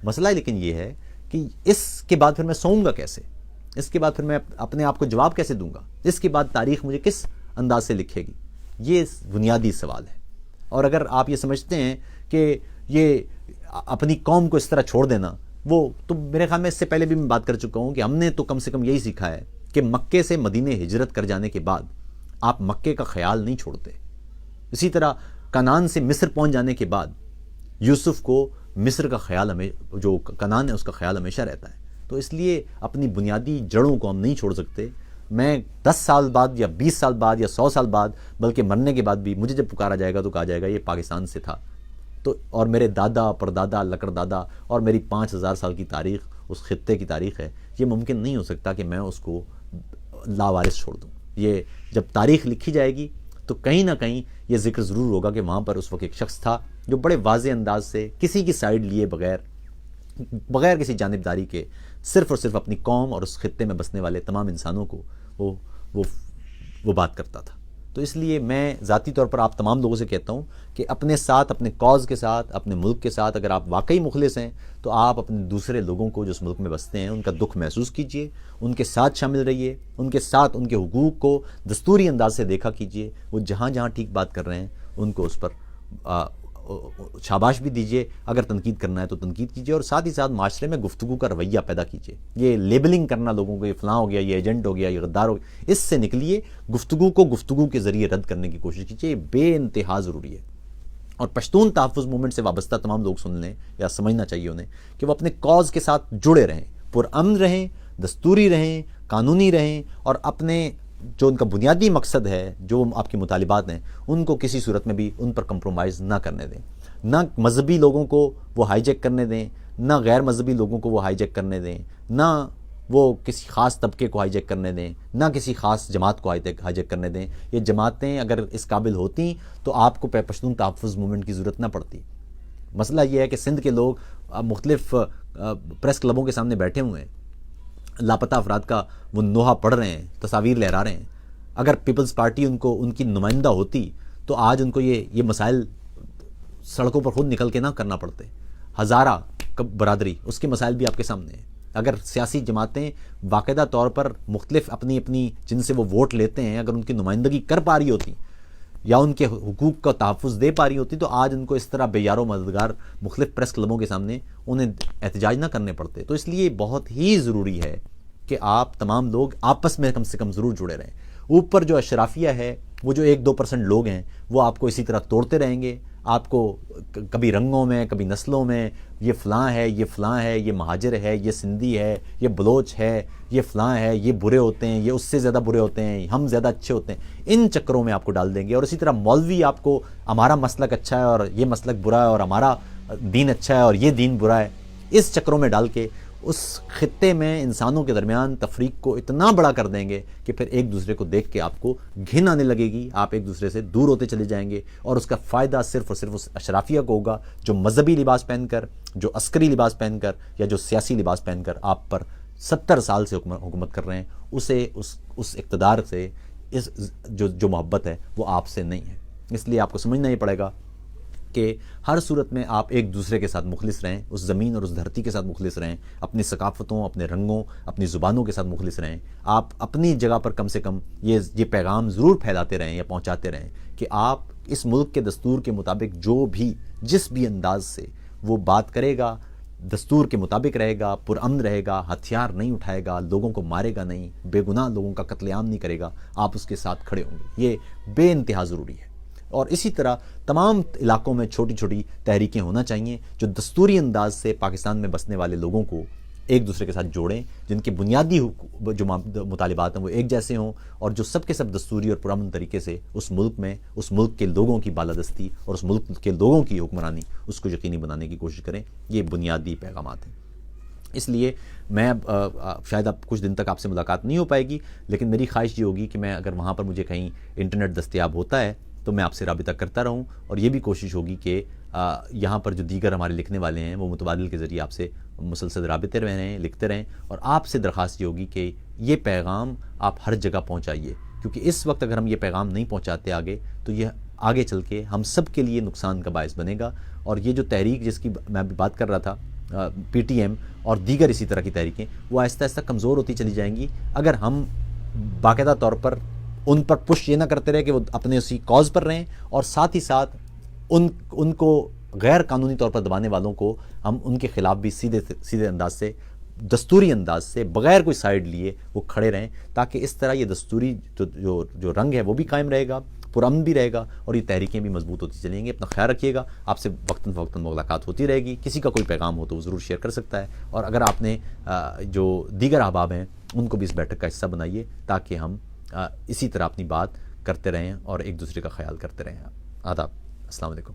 مسئلہ لیکن یہ ہے کہ اس کے بعد پھر میں سوؤں گا کیسے، اس کے بعد پھر میں اپنے آپ کو جواب کیسے دوں گا، اس کے بعد تاریخ مجھے کس انداز سے لکھے گی، یہ بنیادی سوال ہے۔ اور اگر آپ یہ سمجھتے ہیں کہ یہ اپنی قوم کو اس طرح چھوڑ دینا، وہ تو میرے خیال میں اس سے پہلے بھی میں بات کر چکا ہوں کہ ہم نے تو کم سے کم یہی سیکھا ہے کہ مکے سے مدینے ہجرت کر جانے کے بعد آپ مکے کا خیال نہیں چھوڑتے، اسی طرح کنعان سے مصر پہنچ جانے کے بعد یوسف کو مصر کا خیال جو کنعان ہے اس کا خیال ہمیشہ رہتا ہے۔ تو اس لیے اپنی بنیادی جڑوں کو ہم نہیں چھوڑ سکتے۔ میں 10 سال بعد یا 20 سال بعد یا 100 سال بعد، بلکہ مرنے کے بعد بھی مجھے جب پکارا جائے گا تو کہا جائے گا یہ پاکستان سے تھا، تو اور میرے دادا پردادا لکڑ دادا اور میری 5000 سال کی تاریخ اس خطے کی تاریخ ہے، یہ ممکن نہیں ہو سکتا کہ میں اس کو لاوارث چھوڑ دوں۔ یہ جب تاریخ لکھی جائے گی تو کہیں نہ کہیں یہ ذکر ضرور ہوگا کہ وہاں پر اس وقت ایک شخص تھا جو بڑے واضح انداز سے کسی کی سائیڈ لیے بغیر کسی جانبداری کے صرف اور صرف اپنی قوم اور اس خطے میں بسنے والے تمام انسانوں کو وہ بات کرتا تھا۔ تو اس لیے میں ذاتی طور پر آپ تمام لوگوں سے کہتا ہوں کہ اپنے ساتھ، اپنے کاز کے ساتھ، اپنے ملک کے ساتھ اگر آپ واقعی مخلص ہیں تو آپ اپنے دوسرے لوگوں کو جو اس ملک میں بستے ہیں ان کا دکھ محسوس کیجئے، ان کے ساتھ شامل رہیے، ان کے ساتھ ان کے حقوق کو دستوری انداز سے دیکھا کیجئے، وہ جہاں جہاں ٹھیک بات کر رہے ہیں ان کو اس پر شاباش بھی دیجئے، اگر تنقید کرنا ہے تو تنقید کیجئے، اور ساتھ ہی ساتھ معاشرے میں گفتگو کا رویہ پیدا کیجئے۔ یہ لیبلنگ کرنا لوگوں کو، یہ فلاں ہو گیا، یہ ایجنٹ ہو گیا، یہ غدار ہو گیا، اس سے نکلیے، گفتگو کو گفتگو کے ذریعے رد کرنے کی کوشش کیجئے، یہ بے انتہا ضروری ہے۔ اور پشتون تحفظ موومنٹ سے وابستہ تمام لوگ سن لیں یا سمجھنا چاہیے انہیں کہ وہ اپنے کاز کے ساتھ جڑے رہیں، پرامن رہیں، دستوری رہیں، قانونی رہیں، اور اپنے جو ان کا بنیادی مقصد ہے، جو آپ کے مطالبات ہیں، ان کو کسی صورت میں بھی ان پر کمپرومائز نہ کرنے دیں، نہ مذہبی لوگوں کو وہ ہائی جیک کرنے دیں، نہ غیر مذہبی لوگوں کو وہ ہائی جیک کرنے دیں، نہ وہ کسی خاص طبقے کو ہائی جیک کرنے دیں، نہ کسی خاص جماعت کو ہائی جیک کرنے دیں. یہ جماعتیں اگر اس قابل ہوتی تو آپ کو پشتون تحفظ موومنٹ کی ضرورت نہ پڑتی. مسئلہ یہ ہے کہ سندھ کے لوگ مختلف پریس کلبوں کے سامنے بیٹھے ہوئے ہیں، لاپتہ افراد کا وہ نوحہ پڑھ رہے ہیں، تصاویر لہرا رہے ہیں. اگر پیپلز پارٹی ان کی نمائندہ ہوتی تو آج ان کو یہ مسائل سڑکوں پر خود نکل کے نہ کرنا پڑتے. ہزارہ برادری، اس کے مسائل بھی آپ کے سامنے ہیں. اگر سیاسی جماعتیں باقاعدہ طور پر مختلف اپنی جن سے وہ ووٹ لیتے ہیں، اگر ان کی نمائندگی کر پا رہی ہوتی یا ان کے حقوق کا تحفظ دے پا رہی ہوتی تو آج ان کو اس طرح بے یار و مددگار مختلف پریس کلبوں کے سامنے انہیں احتجاج نہ کرنے پڑتے. تو اس لیے بہت ہی ضروری ہے کہ آپ تمام لوگ آپس میں کم سے کم ضرور جڑے رہیں. اوپر جو اشرافیہ ہے، وہ جو 1-2% لوگ ہیں، وہ آپ کو اسی طرح توڑتے رہیں گے. آپ کو کبھی رنگوں میں، کبھی نسلوں میں، یہ فلاں ہے، یہ فلاں ہے، یہ مہاجر ہے، یہ سندھی ہے، یہ بلوچ ہے، یہ فلاں ہے، یہ برے ہوتے ہیں، یہ اس سے زیادہ برے ہوتے ہیں، ہم زیادہ اچھے ہوتے ہیں. ان چکروں میں آپ کو ڈال دیں گے. اور اسی طرح مولوی آپ کو ہمارا مسلک اچھا ہے اور یہ مسلک برا ہے، اور ہمارا دین اچھا ہے اور یہ دین برا ہے، اس چکروں میں ڈال کے اس خطے میں انسانوں کے درمیان تفریق کو اتنا بڑا کر دیں گے کہ پھر ایک دوسرے کو دیکھ کے آپ کو گھن آنے لگے گی. آپ ایک دوسرے سے دور ہوتے چلے جائیں گے، اور اس کا فائدہ صرف اور صرف اس اشرافیہ کو ہوگا جو مذہبی لباس پہن کر، جو عسکری لباس پہن کر، یا جو سیاسی لباس پہن کر آپ پر 70 سال سے حکومت کر رہے ہیں. اسے اس اقتدار سے جو محبت ہے وہ آپ سے نہیں ہے. اس لیے آپ کو سمجھنا ہی پڑے گا کہ ہر صورت میں آپ ایک دوسرے کے ساتھ مخلص رہیں، اس زمین اور اس دھرتی کے ساتھ مخلص رہیں، اپنی ثقافتوں، اپنے رنگوں، اپنی زبانوں کے ساتھ مخلص رہیں. آپ اپنی جگہ پر کم سے کم یہ پیغام ضرور پھیلاتے رہیں یا پہنچاتے رہیں کہ آپ اس ملک کے دستور کے مطابق جو بھی جس بھی انداز سے وہ بات کرے گا، دستور کے مطابق رہے گا، پرامن رہے گا، ہتھیار نہیں اٹھائے گا، لوگوں کو مارے گا نہیں، بے گناہ لوگوں کا قتل عام نہیں کرے گا، آپ اس کے ساتھ کھڑے ہوں گے. یہ بے انتہا ضروری ہے. اور اسی طرح تمام علاقوں میں چھوٹی چھوٹی تحریکیں ہونا چاہیے جو دستوری انداز سے پاکستان میں بسنے والے لوگوں کو ایک دوسرے کے ساتھ جوڑیں، جن کے بنیادی جو مطالبات ہیں وہ ایک جیسے ہوں، اور جو سب کے سب دستوری اور پرامن طریقے سے اس ملک کے لوگوں کی بالادستی اور اس ملک کے لوگوں کی حکمرانی اس کو یقینی بنانے کی کوشش کریں. یہ بنیادی پیغامات ہیں. اس لیے میں شاید اب کچھ دن تک آپ سے ملاقات نہیں ہو پائے گی، لیکن میری خواہش یہ ہوگی کہ میں اگر وہاں پر مجھے کہیں انٹرنیٹ دستیاب ہوتا ہے تو میں آپ سے رابطہ کرتا رہوں. اور یہ بھی کوشش ہوگی کہ یہاں پر جو دیگر ہمارے لکھنے والے ہیں وہ متبادل کے ذریعے آپ سے مسلسل رابطے رہیں، لکھتے رہیں. اور آپ سے درخواست یہ ہوگی کہ یہ پیغام آپ ہر جگہ پہنچائیے، کیونکہ اس وقت اگر ہم یہ پیغام نہیں پہنچاتے آگے تو یہ آگے چل کے ہم سب کے لیے نقصان کا باعث بنے گا. اور یہ جو تحریک جس کی میں ابھی بات کر رہا تھا، پی ٹی ایم اور دیگر اسی طرح کی تحریکیں، وہ آہستہ آہستہ کمزور ہوتی چلی جائیں گی اگر ہم باقاعدہ طور پر ان پر پش یہ نہ کرتے رہے کہ وہ اپنے اسی کاز پر رہیں، اور ساتھ ہی ساتھ ان کو غیر قانونی طور پر دبانے والوں کو ہم ان کے خلاف بھی سیدھے انداز سے، دستوری انداز سے، بغیر کوئی سائیڈ لیے وہ کھڑے رہیں، تاکہ اس طرح یہ دستوری جو رنگ ہے وہ بھی قائم رہے گا، پرامن بھی رہے گا، اور یہ تحریکیں بھی مضبوط ہوتی چلیں گی. اپنا خیال رکھیے گا. آپ سے وقتاً فوقتاً ملاقات ہوتی رہے گی. کسی کا کوئی پیغام ہو تو وہ ضرور شیئر کر سکتا ہے. اور اگر آپ نے جو دیگر احباب ہیں ان کو بھی اس بیٹھک کا حصہ بنائیے، تاکہ ہم اسی طرح اپنی بات کرتے رہیں اور ایک دوسرے کا خیال کرتے رہیں. آداب. السلام علیکم.